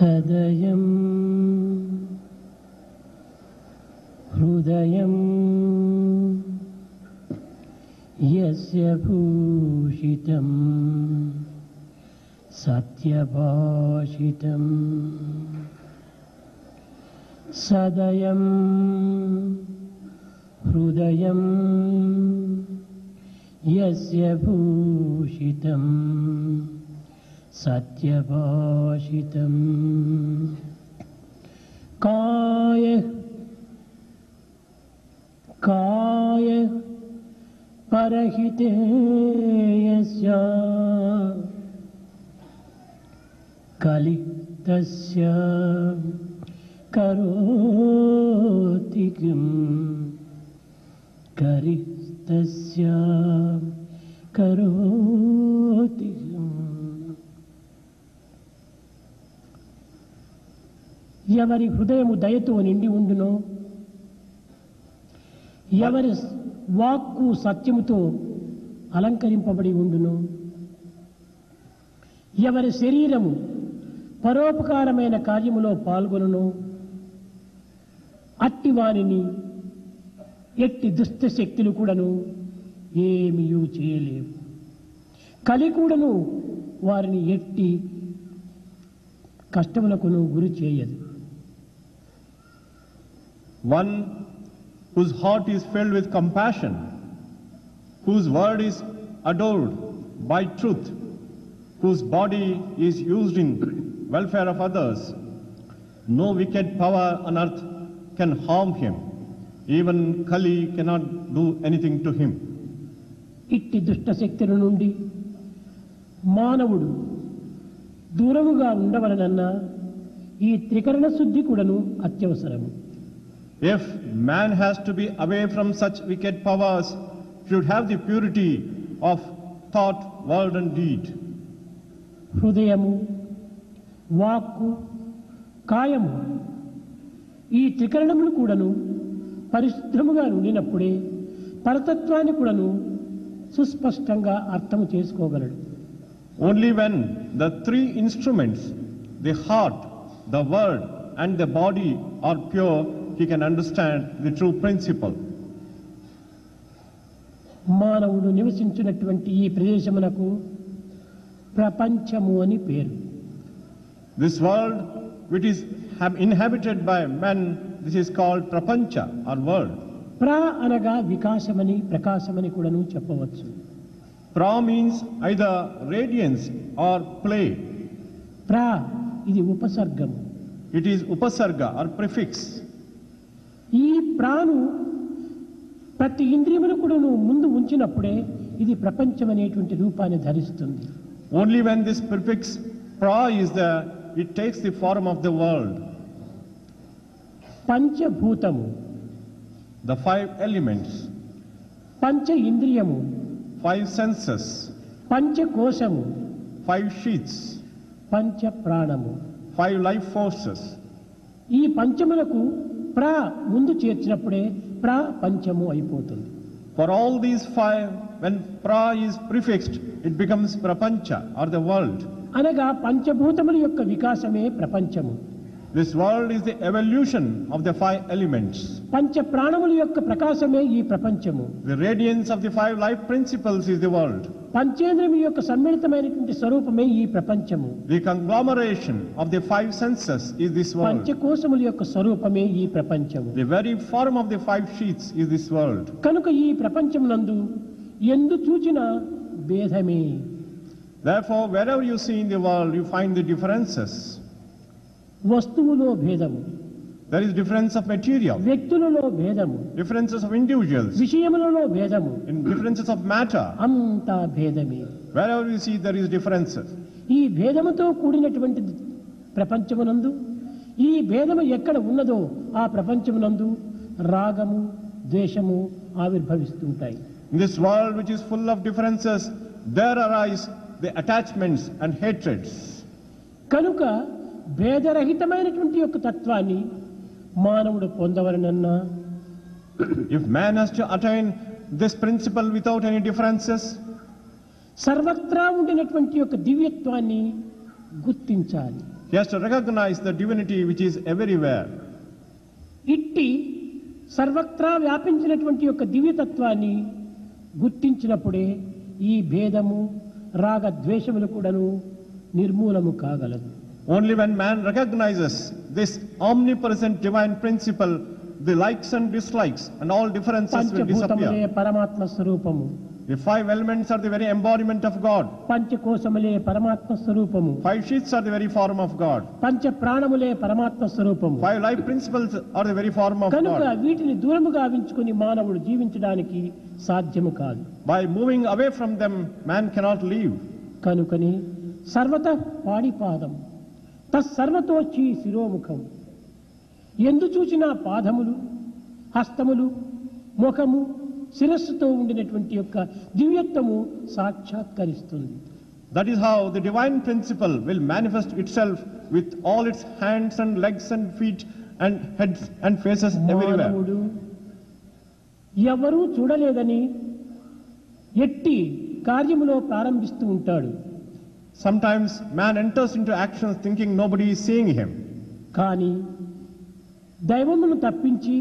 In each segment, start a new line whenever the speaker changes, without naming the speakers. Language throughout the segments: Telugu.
సదయం హృదయం యస్య భూషితం సత్యభాషితం సదయం హృదయం యస్య భూషితం సత్యభాషితం కాయ పరహితే యస్య కలితస్య కరోతి కిం కరితస్య కరోతి కిం. ఎవరి హృదయము దయతో నిండి ఉండునో, ఎవరి వాక్కు సత్యముతో అలంకరింపబడి ఉండును, ఎవరి శరీరము పరోపకారమైన కార్యములో పాల్గొనును, అట్టి వారిని ఎట్టి దుష్ట శక్తులు కూడాను ఏమీయూ చేయలేవు. కలి కూడాను వారిని ఎట్టి కష్టములకును గురి చేయదు.
One whose heart is filled with compassion, whose word is adored by truth, whose body is used in welfare of others, no wicked power on earth can harm him. Even Kali cannot do anything to him.
ఇట్టి దుష్ట శక్తుల నుండి మానవుడు దూరముగా ఉండవలనన్నా ఈ త్రికరణ శుద్ధి కూడాను అత్యవసరము.
If man has to be away from such wicked powers, should have the purity of thought, word and deed.
హృదయము, వాక్కు, కాయము ఈ త్రికరణములు కూడాను పరిశుద్ధముగా ఉండినప్పుడే పరతత్వాన్ని కూడాను సుస్పష్టంగా అర్థము చేసుకోగలడు.
Only when the three instruments, the heart, the word and the body are pure, he can understand the true principle.
మానవుడు నివసించినటువంటి ఈ ప్రదేశమునకు ప్రపంచము అని పేరు.
This world which is inhabited by men, this is called prapancha or world.
ప్ర అనగా వికాసమని ప్రకాశమని కూడాను చెప్పవచ్చు.
Pra means either radiance or play.
ప్ర ఇది ఉపసర్గము.
It is upasarga or prefix.
ఈ ప్రాను ప్రతి ఇంద్రియమును కూడాను ముందు ఉంచినప్పుడే ఇది ప్రపంచం అనేటువంటి రూపాన్ని ధరిస్తుంది.
Only when this prefix pra is there, it takes the form of the world.
పంచభూతము,
The five elements,
పంచ ఇంద్రియము,
five senses,
పంచకోశము,
five sheaths,
పంచ ప్రాణము.
five life forces.
ఈ పంచములకు ప్ర ముందు చేర్చినప్పుడే ప్రపంచము అయిపోతుంది.
For all these five, when pra is prefixed, it becomes prapancha or the world.
అనగా పంచభూతముల యొక్క వికాసమే ప్రపంచము.
This world is the evolution of the five elements.
పంచ ప్రాణముల యొక్క ప్రకాశమే ఈ ప్రపంచము.
The radiance of the five life principles is the world.
పంచేంద్రియముల యొక్క సమ్మిళితమైనటువంటి స్వరూపమే ఈ ప్రపంచము.
The conglomeration of the five senses is this world.
పంచకోశముల యొక్క స్వరూపమే ఈ ప్రపంచము.
The very form of the five sheaths is this world.
కనుక ఈ ప్రపంచమునందు ఎందు చూచినా భేదమే.
Therefore, wherever you see in the world, you find the differences.
వస్తువులో భేదము,
There is difference of material,
వ్యక్తులలో భేదము,
differences of individuals,
విషయములలో భేదము,
in differences of matter.
అంతా భేదమే.
Wherever you see, there is differences.
ఈ భేదముతో కూడినటువంటి ప్రపంచమునందు ఈ భేదము ఎక్కడ ఉన్నదో ఆ ప్రపంచమునందు రాగము, ద్వేషము ఆవిర్భవిస్తుంటాయి.
In this world which is full of differences, there arise the attachments and hatreds.
కనుక భేదరహితమైనటువంటి యొక్క తత్వాన్ని మానవుడు పొందవలనన్నా,
If man has to attain this principle without any differences,
సర్వత్రా ఉండినటువంటి యొక్క దివ్యత్వాన్ని గుర్తించాలి.
He has to recognize the divinity which is everywhere.
ఇట్టి సర్వత్రా వ్యాపించినటువంటి యొక్క దివ్యతత్వాన్ని గుర్తించినప్పుడే ఈ భేదము రాగ ద్వేషములు కూడాను నిర్మూలము కాగలదు.
Only when man recognizes this omnipresent divine principle, the likes and dislikes and all differences will
పంచభూతములే
disappear.
పరమాత్మ స్వరూపము.
The five elements are the very embodiment of God.
పంచకోశములే పరమాత్మ స్వరూపము.
Five sheaths are the very form of God.
పంచ ప్రాణములే పరమాత్మ స్వరూపము.
Five life principles are the very form of
కనుక
God.
వీటిని దూరముగా ఉంచుకొని మానవుడు జీవించడానికి సాధ్యము కాదు.
By moving away from them, man cannot live.
కనుకని సర్వత పాడిపాదం తత్సర్వతోచి శిరోముఖం. ఎందు చూచినా పాదములు, హస్తములు, ముఖము, శిరస్సుతో ఉండినటువంటి యొక్క దివ్యత్వము సాక్షాత్కరిస్తుంది.
That is how the divine principle will manifest itself with all its hands and legs and feet and heads and faces everywhere.
మానవుడు ఎవరూ చూడలేదని ఎట్టి కార్యములో ప్రారంభిస్తూ ఉంటాడు.
Sometimes man enters into actions thinking nobody is seeing him.
కానీ దైవమును తప్పించి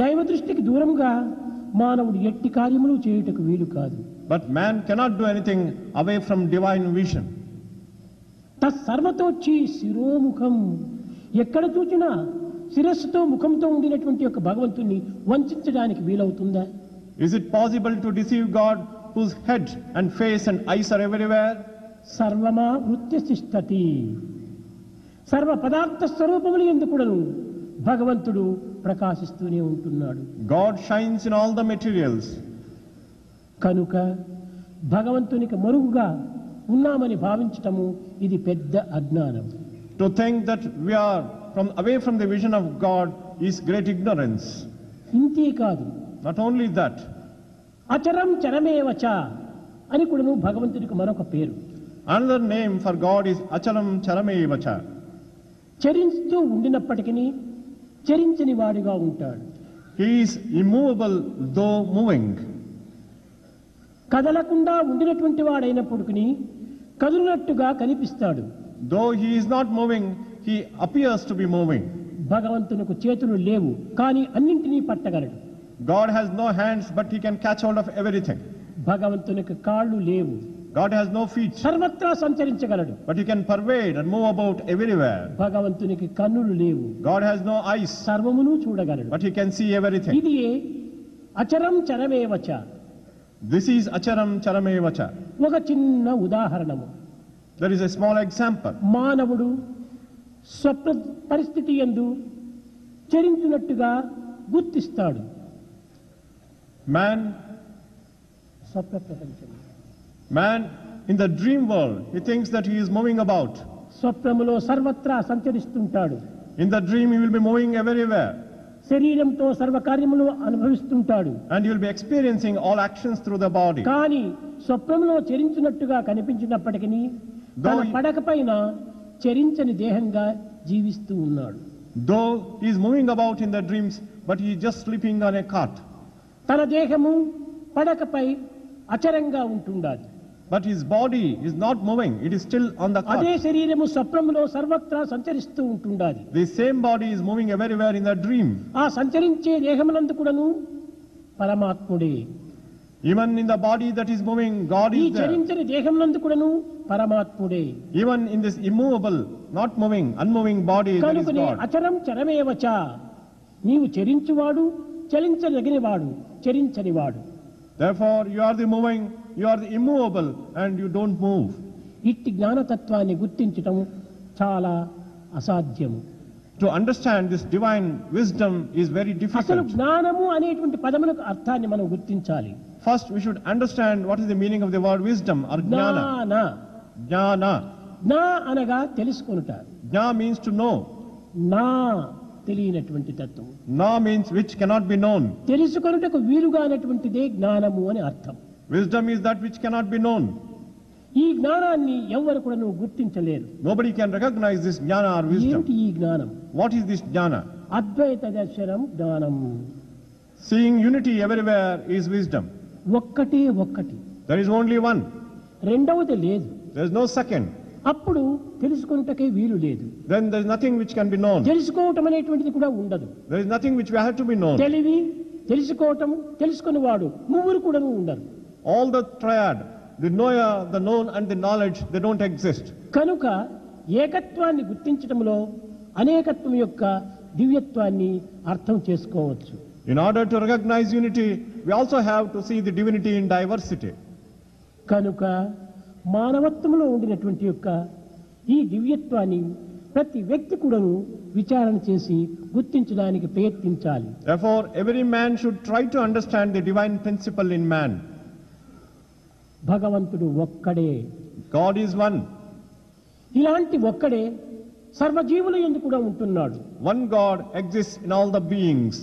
దైవ దృష్టికి దూరంగా మానవుడు ఎట్టి కార్యములు చేయుటకు వీలు కాదు.
But man cannot do anything away from divine vision.
తత్సర్వతోచి శిరోముఖం. ఎక్కడ చూచినా శిరస్సుతో ముఖంతో ఉండినటువంటి యొక్క భగవంతుని వంచడానికి వీలవుతుందా?
Is it possible to deceive God whose head and face and eyes are everywhere?
సర్వమా వృత్తిష్టతి. సర్వ పదార్థ స్వరూపములు ఎందుకుడను భగవంతుడు ప్రకాశిస్తూనే ఉంటున్నాడు.
God shines in all the materials.
కనుక భగవంతునికి మరుగుగా ఉన్నామని భావించటము ఇది పెద్ద అజ్ఞానం.
To think that we are away from the vision of God is great ignorance.
ఇంతే కాదు,
Not only that,
అచరం చరమేవచ అని కూడాను భగవంతునికి మరొక పేరు.
another name for God is Achalam Charamevacha.
చరిస్తూ ఉండినప్పటికీ చరించని వాడిగా ఉంటాడు.
He is immovable though moving.
కదలకుండా ఉండినటువంటి వాడైనప్పటికీ కదులునట్టుగా కనిపిస్తాడు.
Though he is not moving, he appears to be moving.
భగవంతునికి చేతులు లేవు, కానీ అన్నింటినీ పట్టగలడు.
God has no hands, but he can catch hold of everything.
భగవంతునికి కాళ్ళు లేవు,
God has no feet,
సర్వత్రా సంచరించగలడు.
but he can pervade and move about everywhere.
భగవంతునికి కన్నులు లేవు,
God has no eyes,
సర్వమును చూడగలడు.
but he can see everything.
ఇది అచరం చరమేవచ.
This is Acharam Charamevacha.
ఒక చిన్న ఉదాహరణము.
There is a small example.
మానవుడు స్వప్న పరిస్థితి యందు చరించినట్టుగా గుర్తిస్తాడు.
Man
స్వప్న ప్రపంచం,
in the dream world, he thinks that he is moving about.
స్వప్నములో సర్వత్రా సంచరిస్తుంటాడు.
In the dream, he will be moving everywhere.
శరీరంతో సర్వకార్యములు అనుభవిస్తుంటాడు.
And he will be experiencing all actions through the body.
కానీ స్వప్నంలో చరించినట్టుగా కనిపించినప్పటికీ తన
Though he-
పడక పైన చరించని దేహంగా జీవిస్తూ ఉన్నాడు.
Though he is moving about in the dreams, but he is just sleeping on a cot.
తన దేహము పడకపై అచరంగా ఉంటుండాలి.
But his body is not moving, it is still on the
అదే
cot.
శరీరము స్వప్నంలో సర్వత్రా సంచరిస్తూ ఉంటుండాలి.
The same body is moving everywhere in the dream.
ఆ సంచరించే దేహమునందు కూడాను పరమాత్ముడే.
Even in the body that is moving, God
ఈ
is there.
చరించని దేహమునందు కూడాను పరమాత్ముడే.
Even in this immovable, not moving, unmoving body, there is
కనుకనే
God.
అచరం చరమేవచ. నీవు చరించువాడు, చలించదగినవాడు, చరించనివాడు.
Therefore, you are the moving, you are the immovable, and you don't move.
ఇట్టి జ్ఞానతత్వాన్ని గుర్తించటం చాలా అసాధ్యము.
To understand this divine wisdom is very
అసలు
difficult.
జ్ఞానము అనేటువంటి పదములకు అర్థాన్ని మనం గుర్తించాలి.
First, we should understand what is the meaning of the word wisdom or jnana.
జ్ఞాన,
Jnana.
జ్ఞా అనగా తెలుసుకొనుట.
Jna means to know.
నా తెలియనటువంటి తత్వం.
Na means which cannot be known.
తెలుసుకొనుటకు వీలుగానటువంటిదే జ్ఞానము అని అర్థం.
Wisdom is that which cannot be known.
ఈ జ్ఞానాన్ని ఎవ్వరు కూడా నువ్వు గుర్తించలేరు.
Nobody can recognize this jnana or wisdom.
ఏమిటి ఈ జ్ఞానం?
What is this jnana?
అద్వైత దర్శనం జ్ఞానం.
Seeing unity everywhere is wisdom.
ఒక్కటే ఒక్కటి,
There is only one.
రెండవది లేదు.
There is no second.
అప్పుడు తెలుసుకొనుటకే వీలు లేదు.
then there is nothing which can be known.
తెలుసుకోవటం అనేటువంటిది కూడా ఉండదు.
There is nothing which we have to be known.
తెలివి, తెలుసుకోవటం, తెలుసుకునేవాడు ముగ్గురు కూడా ఉండరు.
All the triad, the knower, the known and the knowledge, they don't exist.
కనుక ఏకత్వాన్ని గుర్తించటంలో అనేకత్వం యొక్క దివ్యత్వాన్ని అర్థం చేసుకోవచ్చు.
In order to recognize unity, we also have to see the divinity in diversity.
కనుక మానవత్వంలో ఉండినటువంటి యొక్క ఈ దివ్యత్వాన్ని ప్రతి వ్యక్తి కూడాను విచారణ చేసి గుర్తించడానికి ప్రయత్నించాలి.
Therefore, every man should try to understand the divine principle in man.
భగవంతుడు ఒక్కడే.
God is one.
ఇలాంటి ఒక్కడే సర్వజీవుల యందు కూడా ఉంటున్నాడు.
One God exists in all the beings.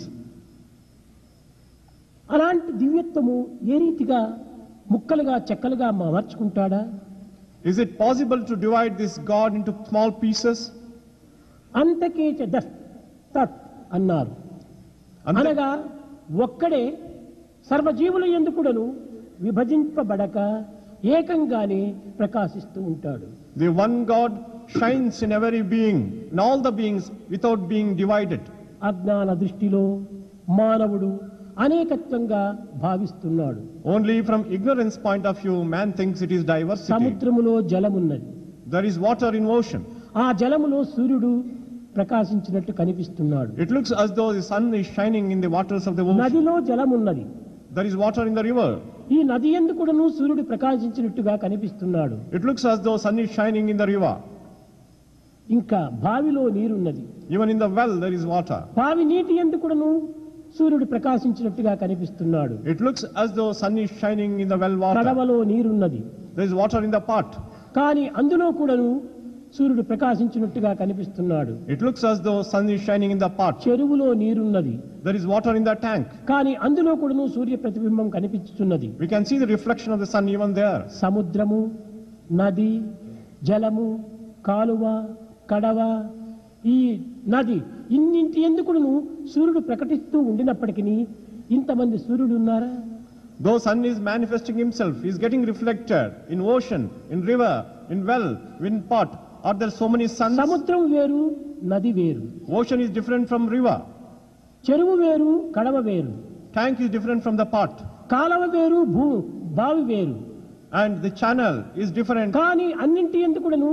అలాంటి దివ్యత్వము ఏ రీతిగా ముక్కలుగా చెక్కలుగా మార్చుకుంటాడా?
Is it possible to divide this God into small pieces?
అంతకేచ తత్ అన్నారు. అనగా ఒక్కడే సర్వజీవుల యందు కూడాను విభజింపబడక ఏకంగానే ప్రకాశిస్తూ ఉంటాడు.
The one God shines in every being, in all the beings, without being divided.
అజ్ఞాన దృష్టిలో మానవుడు అనేకత్వంగా భావిస్తున్నాడు.
Only from ignorance point of view, man thinks it is diversity.
సముద్రములో జలమున్నది.
There is water in ocean.
ఆ జలములో సూర్యుడు ప్రకాశించినట్టు కనిపిస్తున్నాడు.
It looks as though the sun is shining in the waters of the ocean.
నదిలో జలమున్నది.
There is water in the river.
ఈ నది యందు కూడాను సూర్యుడు ప్రకాశించినట్టుగా కనిపిస్తున్నాడు.
It looks as though sun is shining in the river.
ఇంకా బావిలో నీరున్నది.
Even in the well there is water.
బావి నీటి యందు కూడాను సూర్యుడు ప్రకాశించినట్టుగా కనిపిస్తున్నాడు.
It looks as though sun is shining in the well water.
కడవలో నీరున్నది.
There is water in the pot.
కానీ అందులో కూడాను సూర్యుడు ప్రకాశించినట్టుగా కనిపిస్తున్నాడు.
It looks as though sun is shining in the pot.
చెరువులో నీరున్నది.
There is water in the tank.
కానీ అందులో కూడాను సూర్య ప్రతిబింబం కనిపిస్తున్నది.
We can see the reflection of the sun even there.
సముద్రము, నది, జలము, కాలువ, కడవ, ఈ నది ఇన్నింటి ఎందుకును సూర్యుడు ప్రకటిస్తూ ఉండినప్పటికీ ఇంతమంది సూర్యుడు ఉన్నారా?
Though sun is manifesting himself, he is getting reflected in ocean, in river, in well, in pot. Are there so many suns?
సముద్రం వేరు, నది వేరు.
Ocean is different from river.
చెరువు వేరు, కడవ వేరు.
Tank is different from the pot.
కాలువ వేరు, బావి వేరు.
And the channel is different.
కానీ అన్నింటి ఎందుకును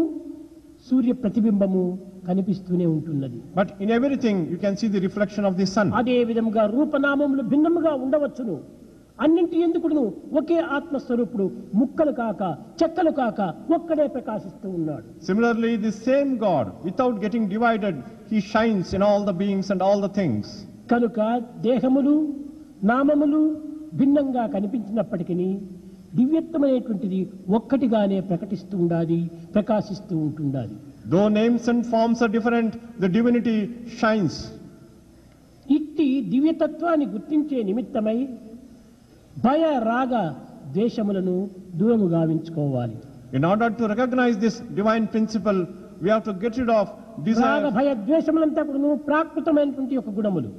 సూర్య ప్రతిబింబము కనిపిస్తూనే ఉంటున్నది.
But in everything you can see the reflection of the sun.
అదే విధంగా రూపనామములు భిన్నముగా ఉండవచ్చును. అన్నింటి ఎందుకును ఒకే ఆత్మస్వరూపుడు ముక్కలు కాక చెక్కలు కాక ఒక్కడే ప్రకాశిస్తూ ఉన్నాడు.
Similarly, the same God, without getting divided, he shines in all the beings and all the things.
కనుక దేహములు నామములు భిన్నంగా కనిపించినప్పటికీ దివ్యత్వమైనటువంటిది ఒక్కటిగానే ప్రకటిస్తూ ఉండాలి, ప్రకాశిస్తూ ఉంటుండాలి.
Though names and forms are different, the divinity shines.
ఇట్టి దివ్యతత్వాన్ని గుర్తించే నిమిత్తమై భయ రాగ ద్వేషములను దూరము గావించుకోవాలి.
In order to recognize this divine principle, we have to get rid of
రాగ
desire,
భయ ద్వేషములంతా కూడా ప్రాకృతమైనటువంటి ఒక గుణములు.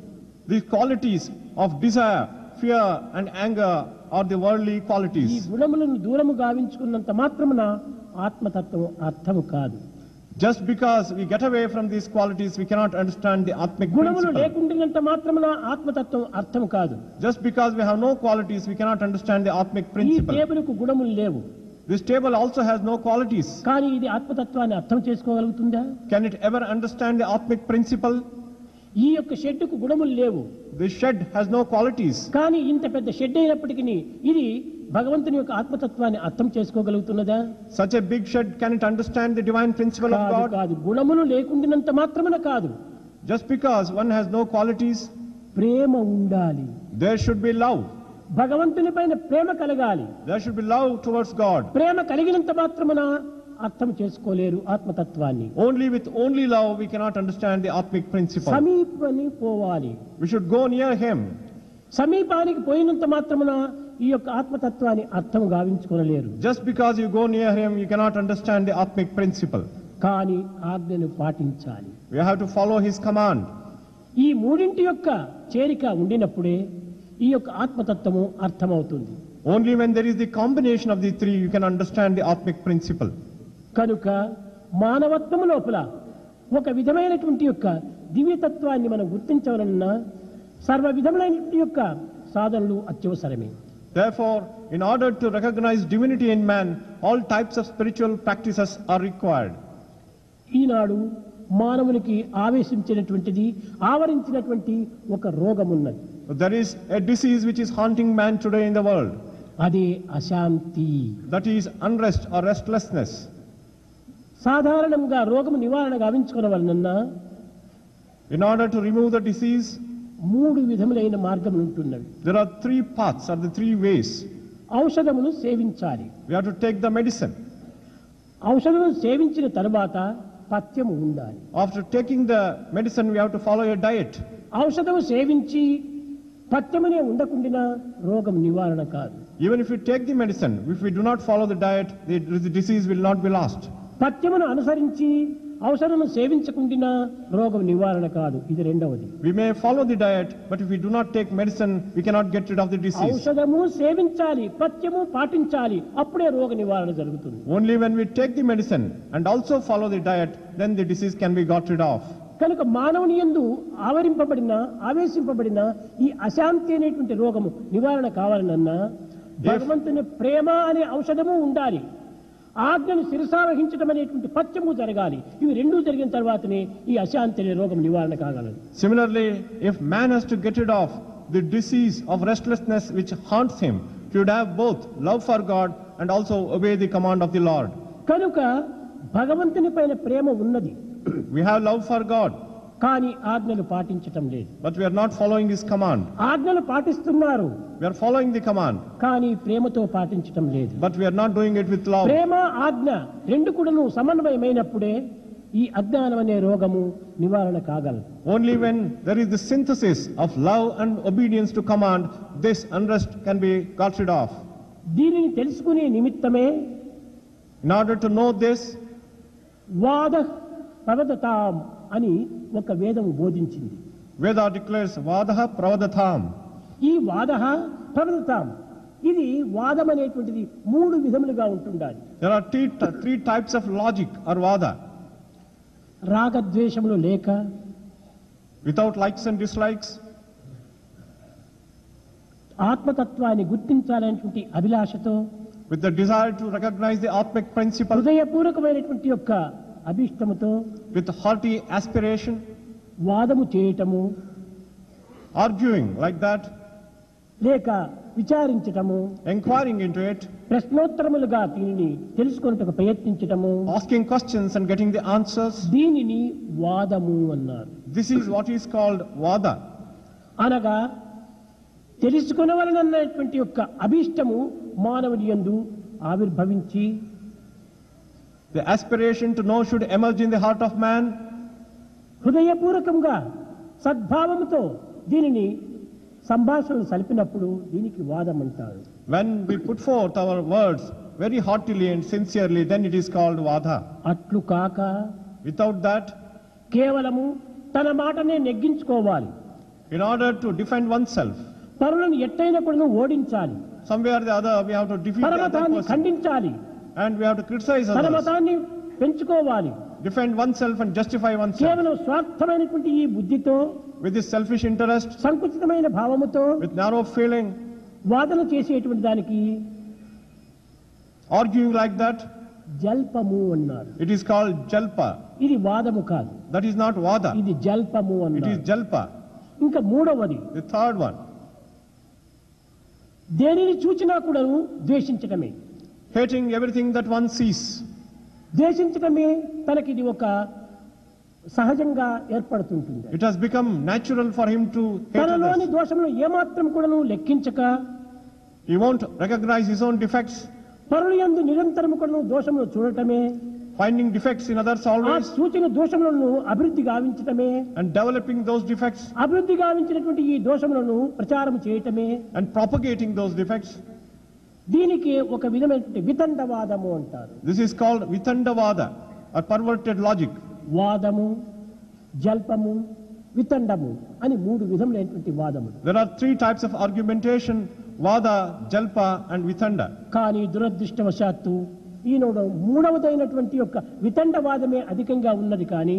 these qualities of desire, fear and anger are the worldly
ఈ
qualities.
గుణములను దూరము గావించుకున్నంత మాత్రమున ఆత్మతత్వం అర్థము కాదు.
Just because we get away from these qualities, we cannot understand the Atmic
గుణములు
principle.
లేకుండానంత మాత్రమున ఆత్మతత్వం అర్థం కాదు.
Just because we have no qualities, we cannot understand the Atmic
ఈ
principle.
టేబుల్కు గుణములు లేవు.
This table also has no qualities.
కానీ ఇది ఆత్మతత్వాన్ని అర్థం చేసుకోగలుగుతుందా?
Can it ever understand the Atmic principle?
ఈ యొక్క షెడ్డుకు గుణములు లేవు.
This shed has no qualities.
కానీ ఇంత పెద్ద షెడ్ అయినప్పటికీ ఇది భగవంతుని యొక్క ఆత్మతత్వాన్ని అర్థం చేసుకోగలుగుతున్నదా?
Such a big shed, can it understand the divine principle of
కాదు,
God?
కాదు. గుణములు లేకుండానంత మాత్రమున కాదు.
Just because one has no qualities,
ప్రేమ ఉండాలి.
there should be love.
భగవంతుని పైన ప్రేమ కలగాలి.
There should be love towards God.
ప్రేమ కలిగినంత మాత్రమున అర్థం చేసుకోలేరు ఆత్మతత్వాన్ని.
Only love we cannot understand the Atmic principle.
సమీపని పోవాలి.
We should go near him.
సమీపానికి పోయినంత మాత్రమున ఈ యొక్క ఆత్మతత్వాన్ని అర్థం గావించుకోలేరు.
Just because you go near him, you cannot understand the Atmic principle.
కానీ ఆజ్ఞను పాటించాలి.
We have to follow his command.
ఈ మూడింటి యొక్క చేరిక ఉండినప్పుడే ఈ యొక్క ఆత్మతత్వము అర్థమవుతుంది.
Only when there is the combination of the three, you can understand the Atmic principle.
కనుక మానవత్వము లోపల ఒక విధమైనటువంటి యొక్క దివ్యతత్వాన్ని మనం గుర్తించవలన్నా సర్వ విధములైనటువంటి యొక్క సాధనలు అత్యవసరమే.
Therefore, in order to recognize divinity in man, all types of spiritual practices are required.
ఈనాడు మానవునికి ఆవేశించినటువంటిది ఆవరించినటువంటి ఒక రోగం ఉన్నది.
There is a disease which is haunting man today in the world.
అదే అశాంతి.
That is unrest or restlessness.
సాధారణంగా రోగము నివారణ గావించుకోవాలన్నా
In order to remove the disease,
మూడు విధములైన మార్గములు ఉంటున్నవి.
there are three paths or the three ways.
ఔషధమును సేవించాలి.
We have to take the medicine.
ఔషధము సేవించిన తరువాత పథ్యము ఉండాలి.
After taking the medicine, we have to follow a diet.
ఔషధము సేవించి పథ్యమునే ఉండకుండినా రోగం నివారణ కాదు.
Even if we take the medicine, if we do not follow the diet, the disease will not be lost.
పథ్యమును అనుసరించి ఔషధము సేవించకుండినా రోగం నివారణ కాదు. ఇది రెండవది.
We may follow the diet, but if we do not take medicine, we cannot get rid of the disease.
ఔషధము సేవించాలి, పథ్యము పాటించాలి, అప్పుడే రోగ నివారణ జరుగుతుంది.
Only when we take the medicine and also follow the diet, then the disease can be got rid of.
కనుక మానవుని యందు ఆవరింపబడిన ఆవేశింపబడిన ఈ అశాంతి అనేటువంటి రోగము నివారణ కావాలనన్నా భగవంతుని ప్రేమ అనే ఔషధము ఉండాలి, ఆజ్ఞను శిరసావహించడం అనేటువంటి పథ్యము జరగాలి. ఇవి రెండూ జరిగిన తర్వాతనే ఈ అశాంతి అనే రోగం నివారణ కాగలదు.
Similarly, if man has to get rid of the disease of restlessness which haunts him, he would have both love for God and also obey the command of the Lord.
కనుక భగవంతుని పైన ప్రేమ ఉన్నది,
We have love for God,
కానీ ఆజ్ఞలు పాటించటం లేదు.
but we are not following His command.
ఆజ్ఞలు పాటిస్తున్నారు,
We are following the command,
కానీ ప్రేమతో పాటించటం లేదు.
but we are not doing it with love.
ప్రేమ ఆజ్ఞ రెండు కూడాను సమన్వయమైనప్పుడే ఈ అజ్ఞానం అనే రోగము నివారణ కాగలదు.
Only when there is the synthesis of love and obedience to command, this unrest can be got rid of.
దీనిని తెలుసుకునే నిమిత్తమే
In order to know this,
వాద ప్రవదతాం అని ఒక వేదము బోధించింది.
Veda declares Vadaha Pravadatham.
ఈ వాద ప్రవదతాం, ఇది వాదం అనేటువంటిది మూడు విధములుగా ఉంటుండాలి.
There are three types of logic or Vada.
రాగద్వేషములు లేక,
Without likes and dislikes,
ఆత్మతత్వాన్ని గుర్తించాలనేటువంటి అభిలాషతో,
with the desire to recognize the Atmic principle,
హృదయపూర్వకమైనటువంటి యొక్క అభిష్టముతో
with hearty aspiration,
వాదము చేయటము,
arguing like that,
లేక విచారించటము,
inquiring into it,
ప్రశ్నోత్తరములుగా దీనిని తెలుసుకొనుటకు ప్రయత్నించటము,
asking questions and getting the answers.
దీనిని వాదము అన్నారు.
This is what is called Vada.
అనగా తెలుసుకొనవలనన్నటువంటి యొక్క అభిష్టము మానవుని యందు ఆవిర్భవించి
The aspiration to know should emerge in the heart of man.
హృదయపూర్వకంగా సద్భావముతో దీనిని సంభాషణలు సలిపినప్పుడు దీనికి వాదం అంటారు.
When we put forth our words very heartily and sincerely, then it is called Vada.
అట్లు కాక
Without that,
కేవలము తన మాటనే నెగ్గించుకోవాలి,
in order to defend oneself,
పరులను ఎట్టైనా కూడా ఓడించాలి,
somewhere or the other we have to defeat the other
పరమతాన్ని
person,
ఖండించాలి,
and we have to criticize
తన
others,
మతాన్ని పెంచుకోవాలి,
defend oneself and justify oneself.
కేవలం స్వార్థమైనటువంటి ఈ బుద్ధితో,
With this selfish interest,
సంకుచితమైన భావముతో
with narrow feeling,
వాదన చేసేటువంటి దానికి
arguing like that,
జల్పము అన్నారు.
it is called Jalpa.
ఇది వాదము కాదు,
That is not Vada,
ఇది జల్పము
it is
అన్నారు.
Jalpa.
ఇంకా మూడవది,
The third one,
దేనిని చూచినా కూడాను ద్వేషించటమే.
hating everything that one sees.
ద్వేషించటమే తనకిది ఒక సహజంగా ఏర్పడుతుంటుంది.
It has become natural for him to hate
తనలోని
others.
దోషములు ఏమాత్రం కూడాను లెక్కించక,
He won't recognize his own defects,
పరుల యందు నిరంతరము కూడాను దోషములు చూడటమే,
finding defects in others
ఆ
always,
సూచన దోషములను అభివృద్ధి గావించటమే,
and developing those defects
అభివృద్ధి గావించినటువంటి ఈ దోషములను ప్రచారం చేయటమే,
and propagating those defects.
దీనికి ఒక విధమైనటువంటి వితండవాదము అంటారు.
This is called Vitandavada, or perverted logic.
వాదము, జల్పము, వితండము అని మూడు విధములైనటువంటి వాదములు.
There are three types of argumentation: Vada, Jalpa and Vitanda.
కానీ దురదృష్టవశాత్తు ఈనాడు మూడవదైనటువంటి యొక్క వితండవాదమే అధికంగా ఉన్నది, కానీ